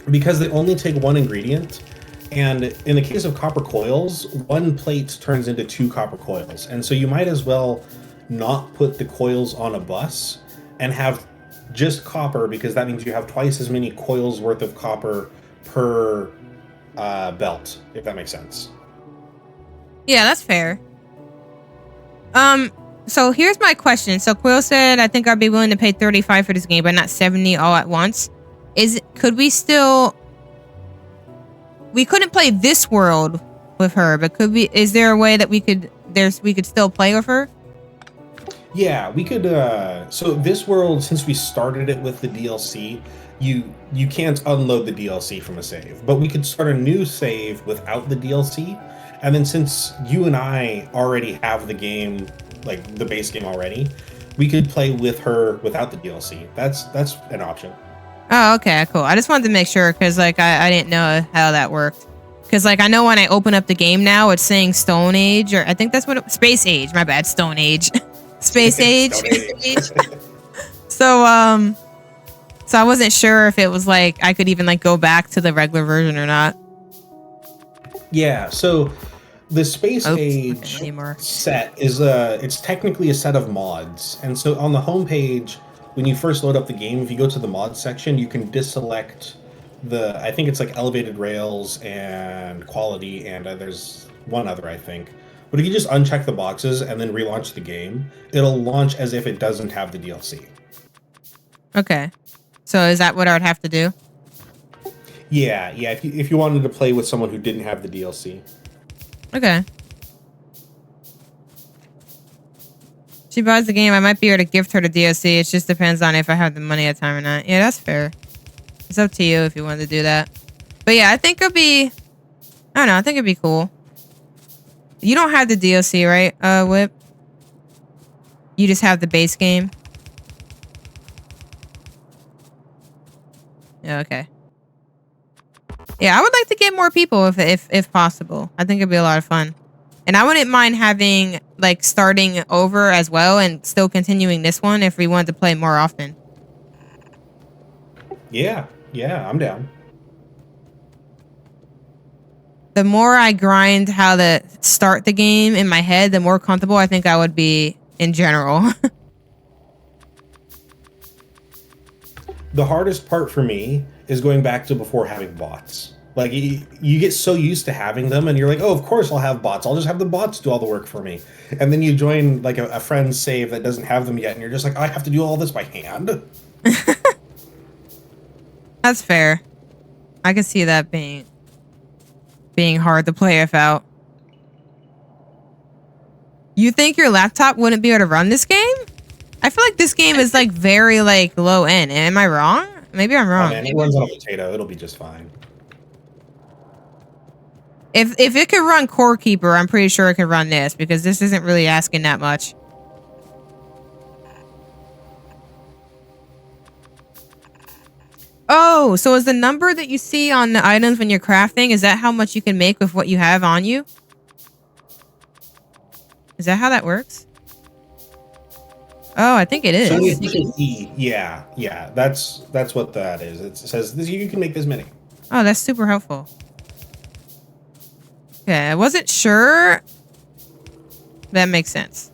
because they only take one ingredient. And in the case of copper coils, one plate turns into two copper coils. And so you might as well not put the coils on a bus and have just copper, because that means you have twice as many coils worth of copper per belt, if that makes sense. Yeah, that's fair. So here's my question. So Quill said, I think I'd be willing to pay 35 for this game, but not 70 all at once. Could we still... We couldn't play this world with her, but is there a way that we could still play with her? Yeah, we could. So this world, since we started it with the DLC, you can't unload the DLC from a save, but we could start a new save without the DLC. And then since you and I already have the game, like the base game already, we could play with her without the DLC. That's an option. Oh, okay, cool. I just wanted to make sure because like I didn't know how that worked. Because like I know when I open up the game now, it's saying Stone Age, or I think that's what Space Age. My bad, Stone Age, Space Age. So so I wasn't sure if it was like I could even like go back to the regular version or not. Yeah. So the Space Age set is it's technically a set of mods, and so on the homepage, when you first load up the game, if you go to the mod section, you can deselect I think it's like elevated rails and quality, and there's one other, I think. But if you just uncheck the boxes and then relaunch the game, it'll launch as if it doesn't have the DLC. Okay. So is that what I would have to do? Yeah. If you wanted to play with someone who didn't have the DLC. Okay. She buys the game, I might be able to gift her the DLC. It just depends on if I have the money at the time or not. Yeah, that's fair. It's up to you if you want to do that. But yeah, I think it'll be... I don't know, I think it'd be cool. You don't have the DLC, right, Whip? You just have the base game? Yeah, okay. Yeah, I would like to get more people if possible. I think it'd be a lot of fun. And I wouldn't mind having, like, starting over as well and still continuing this one if we wanted to play more often. Yeah, I'm down. The more I grind how to start the game in my head, the more comfortable I think I would be in general. The hardest part for me is going back to before having bots. Like, you get so used to having them, and you're like, oh, of course I'll have bots. I'll just have the bots do all the work for me. And then you join, like, a friend's save that doesn't have them yet, and you're just like, I have to do all this by hand. That's fair. I can see that being hard to play without. You think your laptop wouldn't be able to run this game? I feel like this game is like very like low end. Am I wrong? Maybe I'm Oh wrong. man, it runs on a potato. It'll be just fine. If it could run Core Keeper, I'm pretty sure it could run this because this isn't really asking that much. Oh, so is the number that you see on the items when you're crafting, is that how much you can make with what you have on you? Is that how that works? Oh, I think it is. So yeah, that's what that is. It says this, you can make this many. Oh, that's super helpful. Okay, I wasn't sure. That makes sense.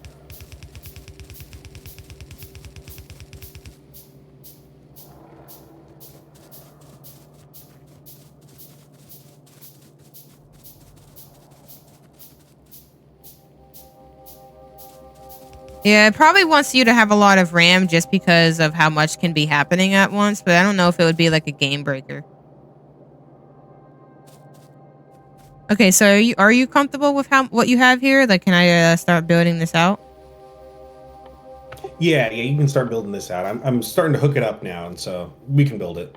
Yeah, it probably wants you to have a lot of RAM just because of how much can be happening at once, but I don't know if it would be like a game breaker. Okay, so are you comfortable with what you have here? Like, can I start building this out? Yeah, you can start building this out. I'm starting to hook it up now, and so we can build it.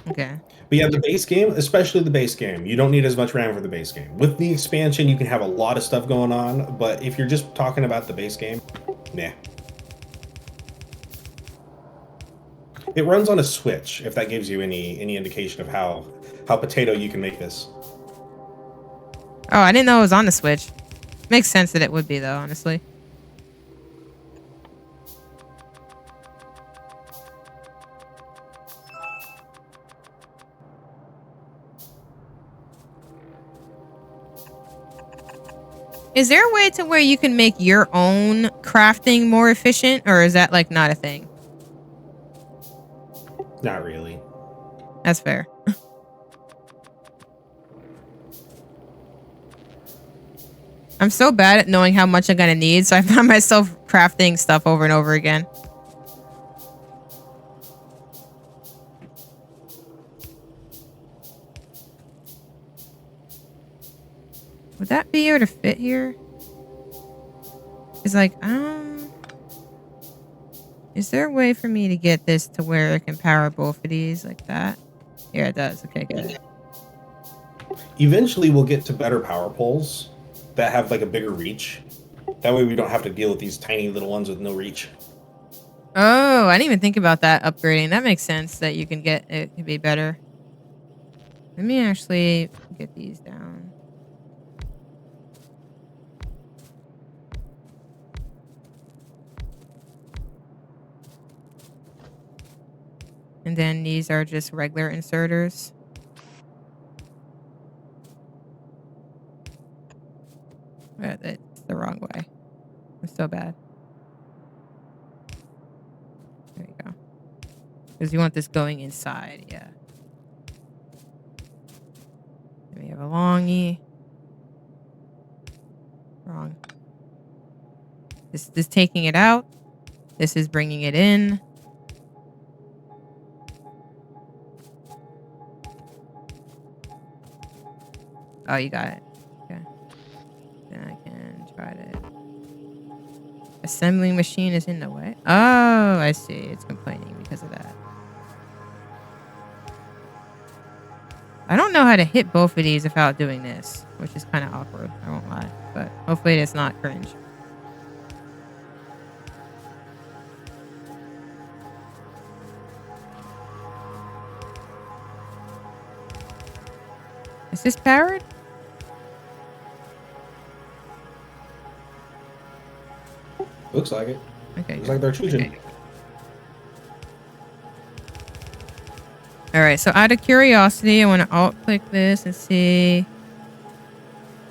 Okay. But yeah, the base game, especially the base game, you don't need as much RAM for the base game. With the expansion, you can have a lot of stuff going on, but if you're just talking about the base game, nah. It runs on a Switch, if that gives you any indication of how potato you can make this. Oh, I didn't know it was on the Switch. Makes sense that it would be, though, honestly. Is there a way to where you can make your own crafting more efficient, or is that, like, not a thing? Not really. That's fair. I'm so bad at knowing how much I'm gonna need, so I find myself crafting stuff over and over again. Would that be able to fit here? It's like, is there a way for me to get this to where it can power both of these like that? Yeah, it does. Okay, good. Eventually, we'll get to better power poles that have like a bigger reach. That way we don't have to deal with these tiny little ones with no reach. Oh, I didn't even think about that upgrading. That makes sense that you can get it to be better. Let me actually get these down. And then these are just regular inserters. That's the wrong way. It's so bad. There you go. Because you want this going inside, yeah. Then we have a longy. Wrong. This is taking it out. This is bringing it in. Oh, you got it. Okay. Then I can try to... Assembling machine is in the way. Oh, I see. It's complaining because of that. I don't know how to hit both of these without doing this, which is kind of awkward. I won't lie. But hopefully it's not cringe. Is this powered? Looks like it. Okay. Looks like they're choosing. Okay. All right. So out of curiosity, I want to alt click this and see.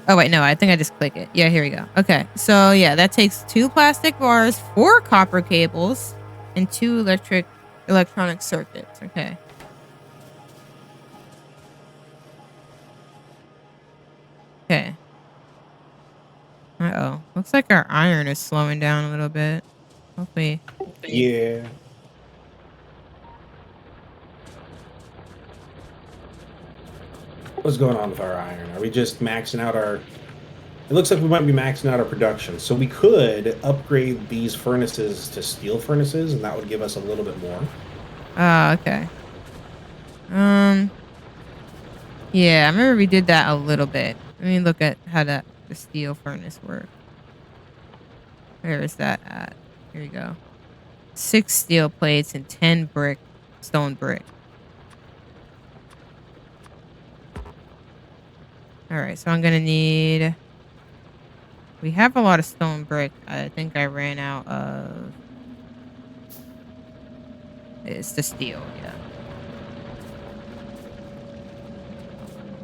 Oh wait, no. I think I just click it. Yeah, here we go. Okay. So yeah, that takes 2 plastic bars, 4 copper cables, and 2 electronic circuits. Okay. Okay. Uh-oh. Looks like our iron is slowing down a little bit. Hopefully. Yeah. What's going on with our iron? Are we just maxing out our It looks like we might be maxing out our production, so we could upgrade these furnaces to steel furnaces, and that would give us a little bit more. Oh, okay. Yeah, I remember we did that a little bit. Let me look at how the steel furnace works. Where is that at? Here you go. 6 steel plates and 10 stone brick. All right, so I'm gonna need. We have a lot of stone brick. I think I ran out of. It's the steel, yeah.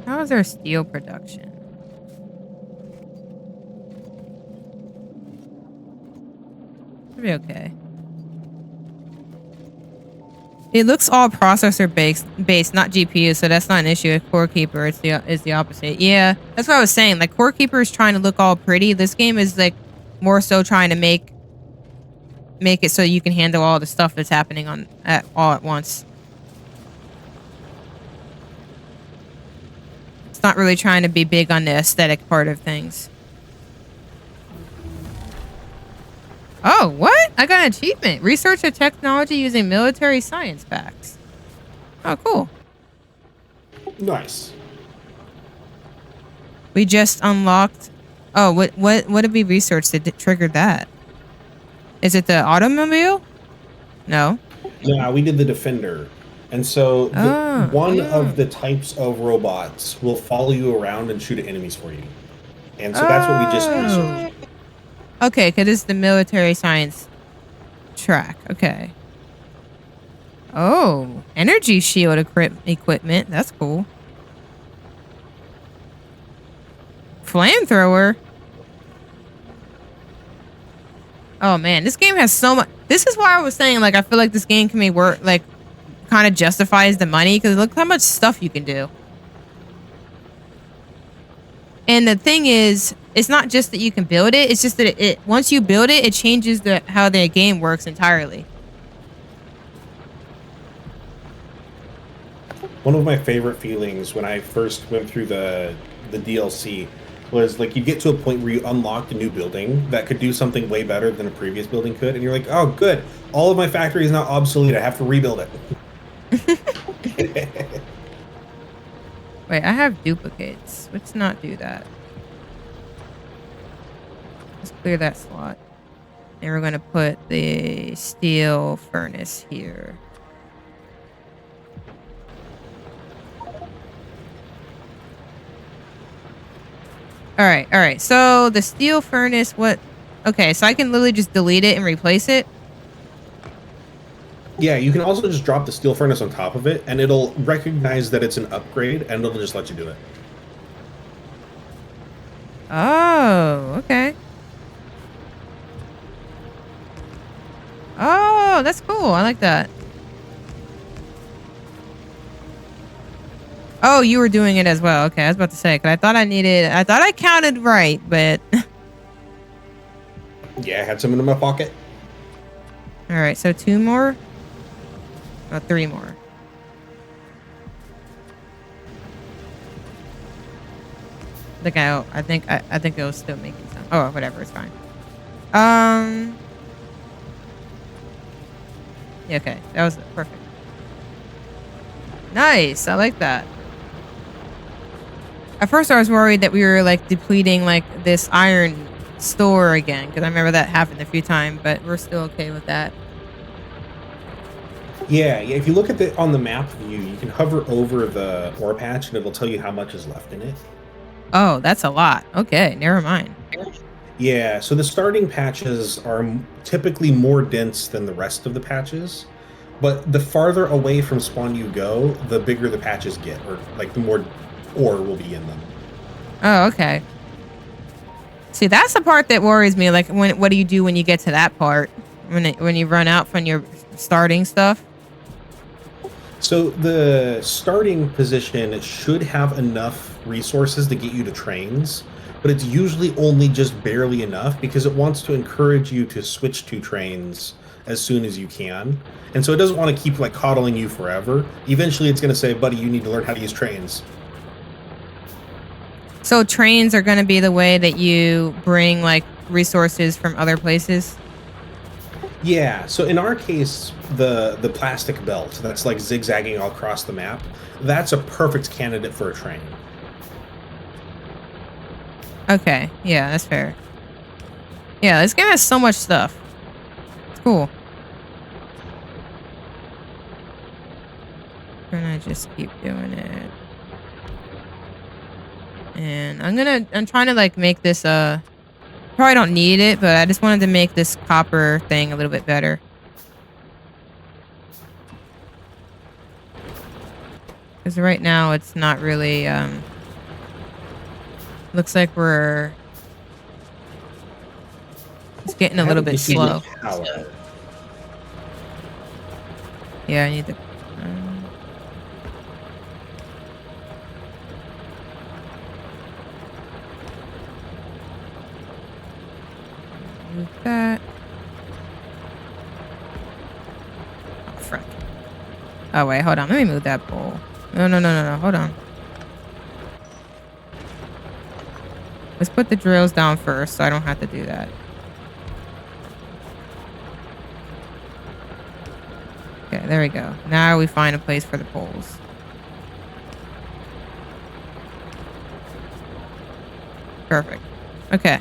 How is our steel production? Should be okay. It looks all processor based, not GPU, so that's not an issue. With Core Keeper, it's the opposite. Yeah, that's what I was saying. Like Core Keeper is trying to look all pretty. This game is like more so trying to make it so you can handle all the stuff that's happening all at once. It's not really trying to be big on the aesthetic part of things. Oh, what? I got an achievement. Research a technology using military science facts. Oh, cool. Nice. We just unlocked. Oh, what did we research that triggered that? Is it the automobile? No. Yeah, we did the Defender. And so one of the types of robots will follow you around and shoot at enemies for you. And so that's what we just researched. Okay, because it's the military science track. Okay. Oh, energy shield equipment. That's cool. Flamethrower. Oh man, this game has so much. This is why I was saying, like, I feel like this game can be work, like, kind of justifies the money, because look how much stuff you can do. And the thing is, it's not just that you can build it, it's just that it once you build it, it changes how the game works entirely. One of my favorite feelings when I first went through the DLC was like you get to a point where you unlocked a new building that could do something way better than a previous building could, and you're like, oh good, all of my factory is now obsolete, I have to rebuild it. Wait, I have duplicates. Let's not do that. Let's clear that slot. And we're going to put the steel furnace here. All right. So the steel furnace, what? Okay, so I can literally just delete it and replace it. Yeah, you can also just drop the steel furnace on top of it, and it'll recognize that it's an upgrade, and it'll just let you do it. Oh, okay. Oh, that's cool. I like that. Oh, you were doing it as well. Okay, I was about to say, because I thought I counted right, but... Yeah, I had some in my pocket. All right, so 2 more? Oh, 3 more. I think it was still making some. Oh, whatever, it's fine. Yeah, okay, that was perfect. Nice, I like that. At first, I was worried that we were like depleting like this iron store again, because I remember that happened a few times, but we're still okay with that. Yeah, if you look at on the map view, you can hover over the ore patch, and it'll tell you how much is left in it. Oh, that's a lot. Okay, never mind. Yeah, so the starting patches are typically more dense than the rest of the patches, but the farther away from spawn you go, the bigger the patches get, or like the more ore will be in them. Oh, okay. See, that's the part that worries me. Like, what do you do when you get to that part? When you run out from your starting stuff? So the starting position should have enough resources to get you to trains, but it's usually only just barely enough because it wants to encourage you to switch to trains as soon as you can. And so it doesn't want to keep like coddling you forever. Eventually it's going to say, buddy, you need to learn how to use trains. So trains are going to be the way that you bring like resources from other places. Yeah, so in our case, the plastic belt that's like zigzagging all across the map, that's a perfect candidate for a train. Okay, yeah, that's fair. Yeah, this game has so much stuff. It's cool. Can I just keep doing it? And I'm trying to like make this probably don't need it, but I just wanted to make this copper thing a little bit better. Because right now it's not really looks like it's getting a I little haven't bit configured slow. power. Yeah, I need to move that. Oh, frick. Oh, wait, hold on. Let me move that pole. No. Hold on. Let's put the drills down first so I don't have to do that. Okay, there we go. Now we find a place for the poles. Perfect. Okay.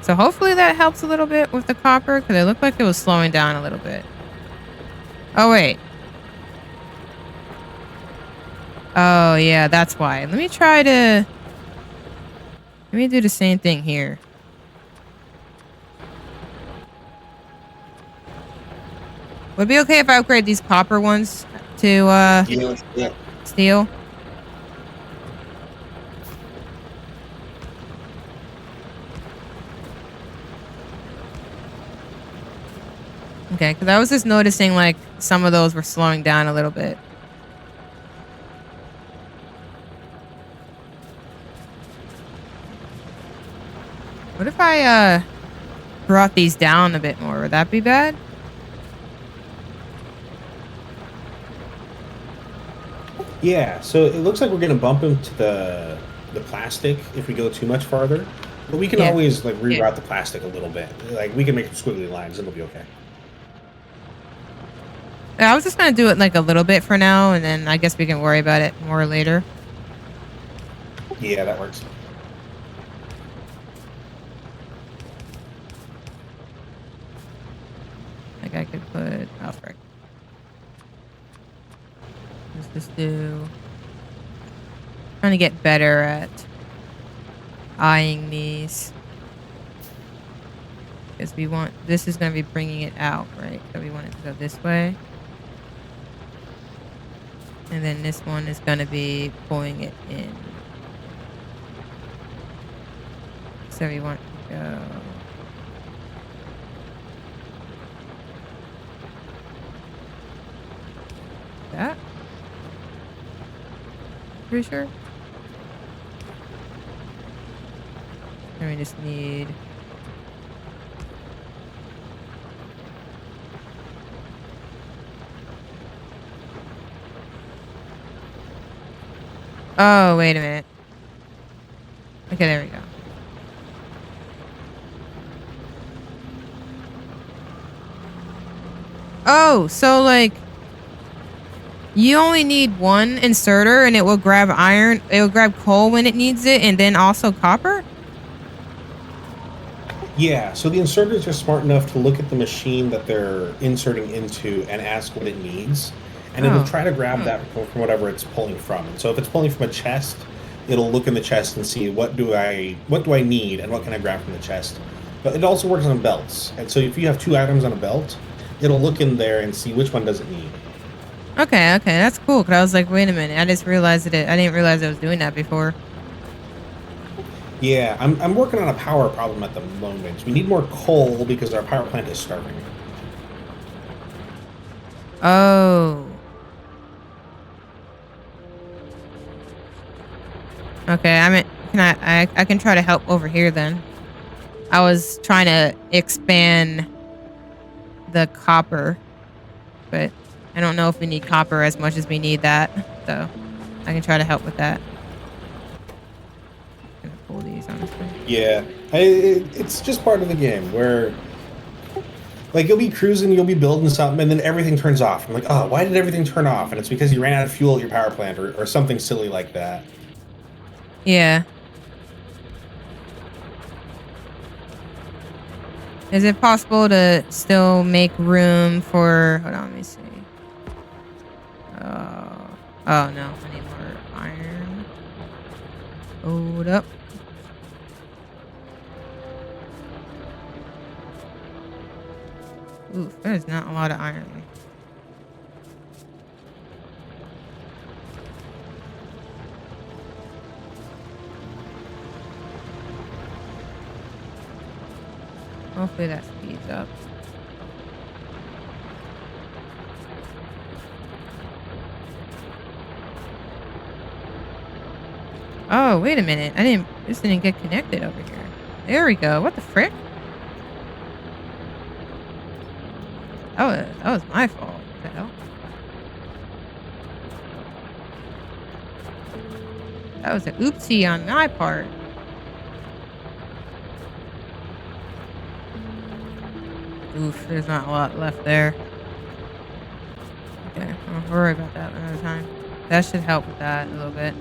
So hopefully that helps a little bit with the copper because it looked like it was slowing down a little bit. Oh, wait. Oh, yeah, that's why. Let me do the same thing here. Would it be okay if I upgrade these copper ones to Yeah. steel? Okay, because I was just noticing like some of those were slowing down a little bit. What if I brought these down a bit more? Would that be bad? Yeah, so it looks like we're gonna bump into the plastic if we go too much farther. But we can Yeah. always like reroute the plastic a little bit. Like we can make squiggly lines and it'll be okay. Yeah, I was just gonna do it like a little bit for now, and then I guess we can worry about it more later. Yeah, that works. Like I could put frick. Let's just do trying to get better at eyeing these. Because we want this is gonna be bringing it out, right? So we want it to go this way. And then this one is gonna be pulling it in. So we want to go that. Pretty sure. And we just need oh, wait a minute. Okay, there we go. Oh, so like you only need one inserter and it will grab iron, it will grab coal when it needs it and then also copper? Yeah, so the inserters are smart enough to look at the machine that they're inserting into and ask what it needs, and it'll Oh. try to grab that from whatever it's pulling from. And so if it's pulling from a chest, it'll look in the chest and see what do I need and what can I grab from the chest. But it also works on belts, and so if you have two items on a belt, it'll look in there and see which one does it need. Okay, that's cool. Cause I was like, wait a minute, I just realized I didn't realize I was doing that before. Yeah, I'm working on a power problem at the moment. We need more coal because our power plant is starving. Oh. Okay, I mean, I can try to help over here then. I was trying to expand the copper, but I don't know if we need copper as much as we need that, so I can try to help with that. Yeah, it's just part of the game where, like, you'll be cruising, you'll be building something, and then everything turns off. I'm like, oh, why did everything turn off? And it's because you ran out of fuel at your power plant or something silly like that. Yeah. Is it possible to still make room for... Hold on, let me see. Oh, no. I need more iron. Hold up. Oof, there's not a lot of iron. Hopefully that speeds up. Oh, wait a minute. This didn't get connected over here. There we go. What the frick? That was my fault. What the hell? That was an oopsie on my part. Oof, there's not a lot left there. Okay, I'll worry about that another time. That should help with that a little bit.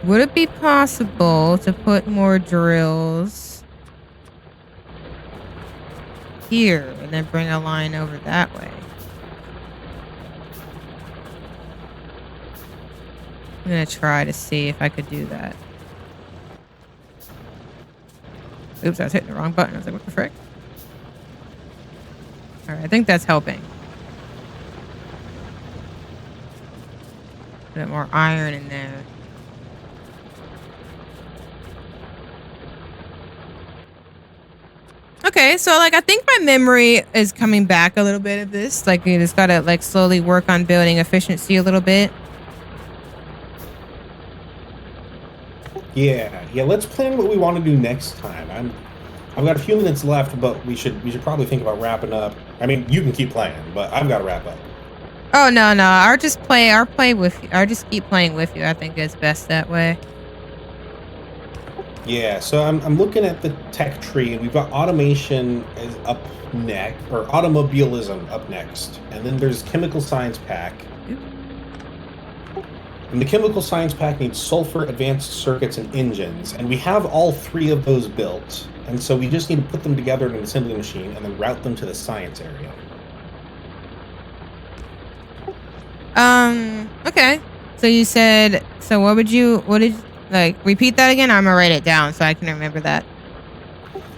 Would it be possible to put more drills here and then bring a line over that way? I'm gonna try to see if I could do that. Oops, I was hitting the wrong button. I was like, what the frick? Alright, I think that's helping. A bit more iron in there. Okay, so like I think my memory is coming back a little bit of this. Like you just gotta like slowly work on building efficiency a little bit. Yeah. Let's plan what we want to do next time. I've got a few minutes left, but we should probably think about wrapping up. I mean, you can keep playing, but I've got to wrap up. Oh no. I'll just play with you. I'll just keep playing with you. I think it's best that way. Yeah, so I'm looking at the tech tree, and we've got automation is up next, or automobilism up next, and then there's chemical science pack. And the chemical science pack needs sulfur, advanced circuits, and engines, and we have all three of those built, and so we just need to put them together in an assembly machine and then route them to the science area. Okay. So you said, so what did like, repeat that again? I'm gonna write it down so I can remember that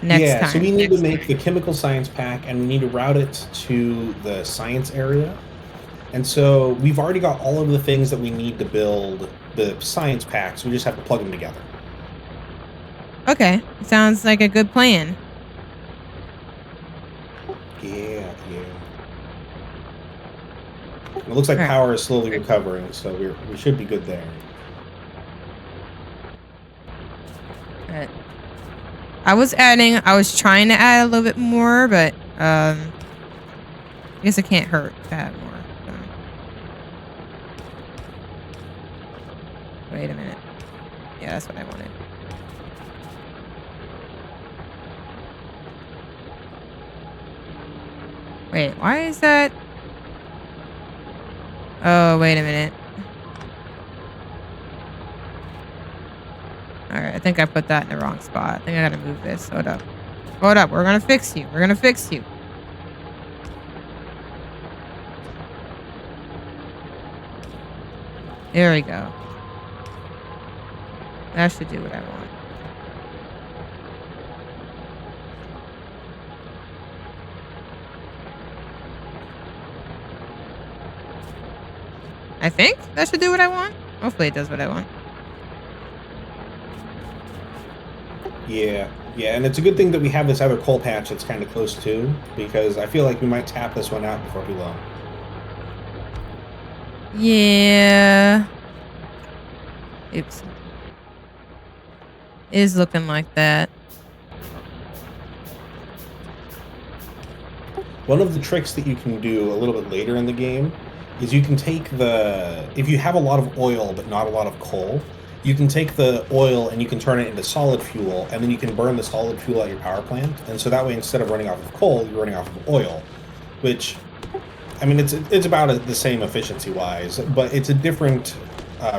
next time. So we need to make the chemical science pack, and we need to route it to the science area. And so we've already got all of the things that we need to build the science packs. We just have to plug them together. Okay. Sounds like a good plan. Yeah. It looks like power is slowly recovering, so we should be good there. Right. I was trying to add a little bit more, but I guess it can't hurt to add more. So. Wait a minute. Yeah, that's what I wanted. Wait, why is that? Oh, wait a minute. Alright, I think I put that in the wrong spot. I think I gotta move this. Hold up. We're gonna fix you. There we go. That should do what I want. I think that should do what I want. Hopefully it does what I want. Yeah, and it's a good thing that we have this other coal patch that's kind of close too, because I feel like we might tap this one out before too long. Yeah. Oops. It is looking like that. One of the tricks that you can do a little bit later in the game is you can take if you have a lot of oil but not a lot of coal, you can take the oil and you can turn it into solid fuel, and then you can burn the solid fuel at your power plant. And so that way, instead of running off of coal, you're running off of oil, which, I mean, it's about the same efficiency wise, but it's a different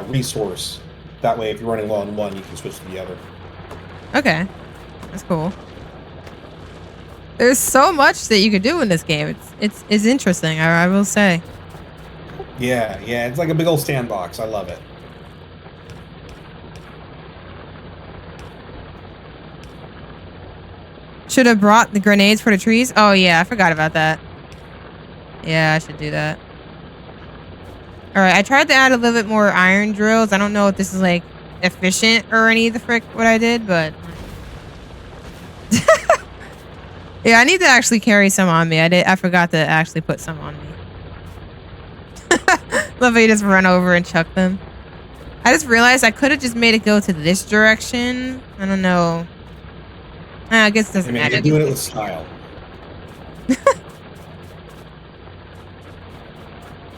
resource. That way, if you're running low on one, you can switch to the other. Okay, that's cool. There's so much that you could do in this game. It's interesting. I will say. Yeah, it's like a big old sandbox. I love it. Should have brought the grenades for the trees. Oh yeah, I forgot about that. Yeah, I should do that. All right, I tried to add a little bit more iron drills. I don't know if this is like efficient or any of the frick what I did, but yeah, I need to actually carry some on me. I forgot to actually put some on me. Love how you just run over and chuck them. I just realized I could have just made it go to this direction. I don't know. I guess it doesn't matter. You're doing it with style.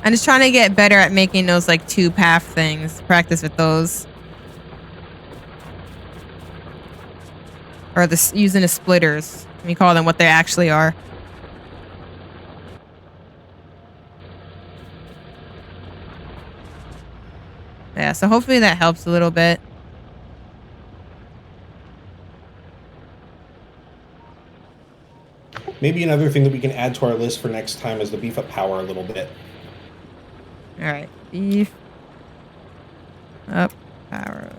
I'm just trying to get better at making those like 2-path things. Practice with those. Or using the splitters. Let me call them what they actually are. Yeah, so hopefully that helps a little bit. Maybe another thing that we can add to our list for next time is to beef up power a little bit. All right, beef up power.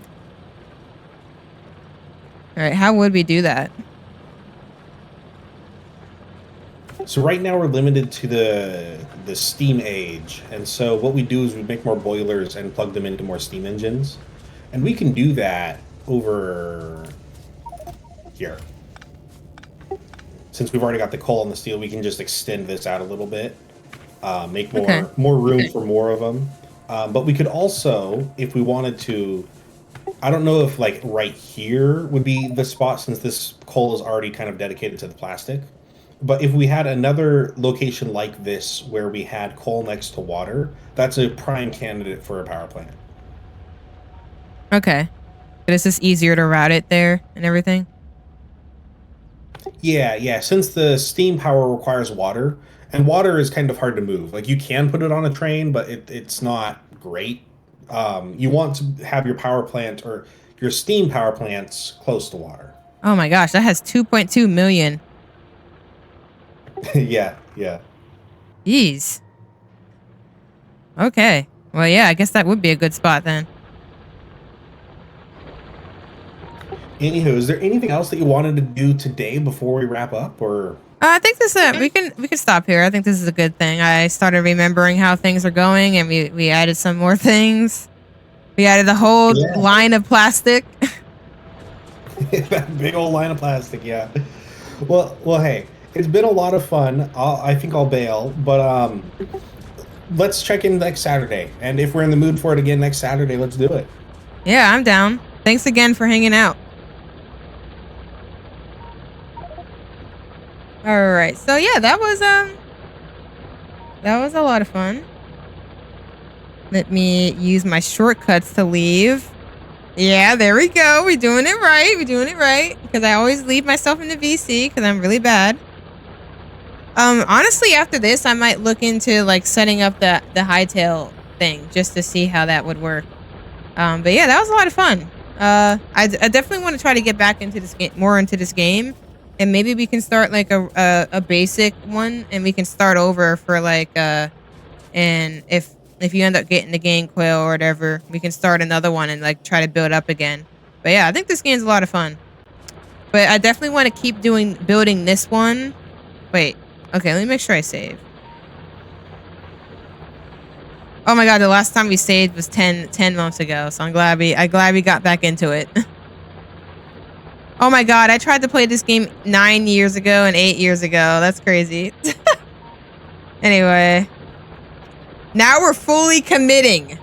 All right, how would we do that? So right now we're limited to the steam age, and so what we do is we make more boilers and plug them into more steam engines, and we can do that over here. Since we've already got the coal and the steel, we can just extend this out a little bit, make more room for more of them. But we could also, if we wanted to, I don't know if like right here would be the spot since this coal is already kind of dedicated to the plastic. But if we had another location like this where we had coal next to water, that's a prime candidate for a power plant. Okay. But it's just easier to route it there and everything? Yeah. Since the steam power requires water, and water is kind of hard to move. Like you can put it on a train, but it's not great. You want to have your power plant or your steam power plants close to water. Oh my gosh, that has 2.2 million. Yeah. Jeez. Okay. Well, yeah, I guess that would be a good spot then. Anywho, is there anything else that you wanted to do today before we wrap up, or? I think this we can stop here. I think this is a good thing. I started remembering how things are going, and we added some more things. We added the whole line of plastic. That big old line of plastic, yeah. Well, hey, it's been a lot of fun. I think I'll bail, but let's check in next Saturday, and if we're in the mood for it again next Saturday, let's do it. Yeah, I'm down. Thanks again for hanging out. All right, so yeah, that was a lot of fun. Let me use my shortcuts to leave. Yeah, there we go. We're doing it right. Because I always leave myself in the VC because I'm really bad. Honestly, after this, I might look into like setting up the hightail thing just to see how that would work. But yeah, that was a lot of fun. I definitely want to try to get back into this game, more into this game. And maybe we can start like a basic one, and we can start over for like and if you end up getting the game quail or whatever, we can start another one and like try to build up again. But yeah, I think this game's a lot of fun. But I definitely want to keep building this one. Wait, okay, let me make sure I save. Oh my god, the last time we saved was 10 months ago, so I'm glad we got back into it. Oh my god, I tried to play this game 9 years ago and 8 years ago. That's crazy. Anyway. Now we're fully committing.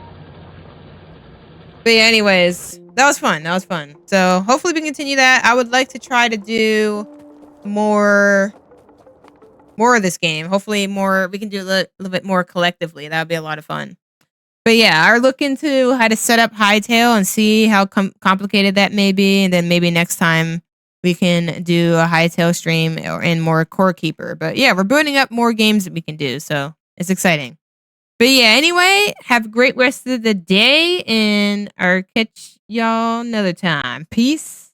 But yeah, anyways, that was fun. So hopefully we can continue that. I would like to try to do more more of this game. Hopefully, more we can do a little bit more collectively. That would be a lot of fun. But yeah, I'll look into how to set up Hightail and see how complicated that may be, and then maybe next time we can do a Hightail stream or in more Core Keeper. But yeah, we're building up more games that we can do, so it's exciting. But yeah, anyway, have a great rest of the day, and I'll catch y'all another time. Peace.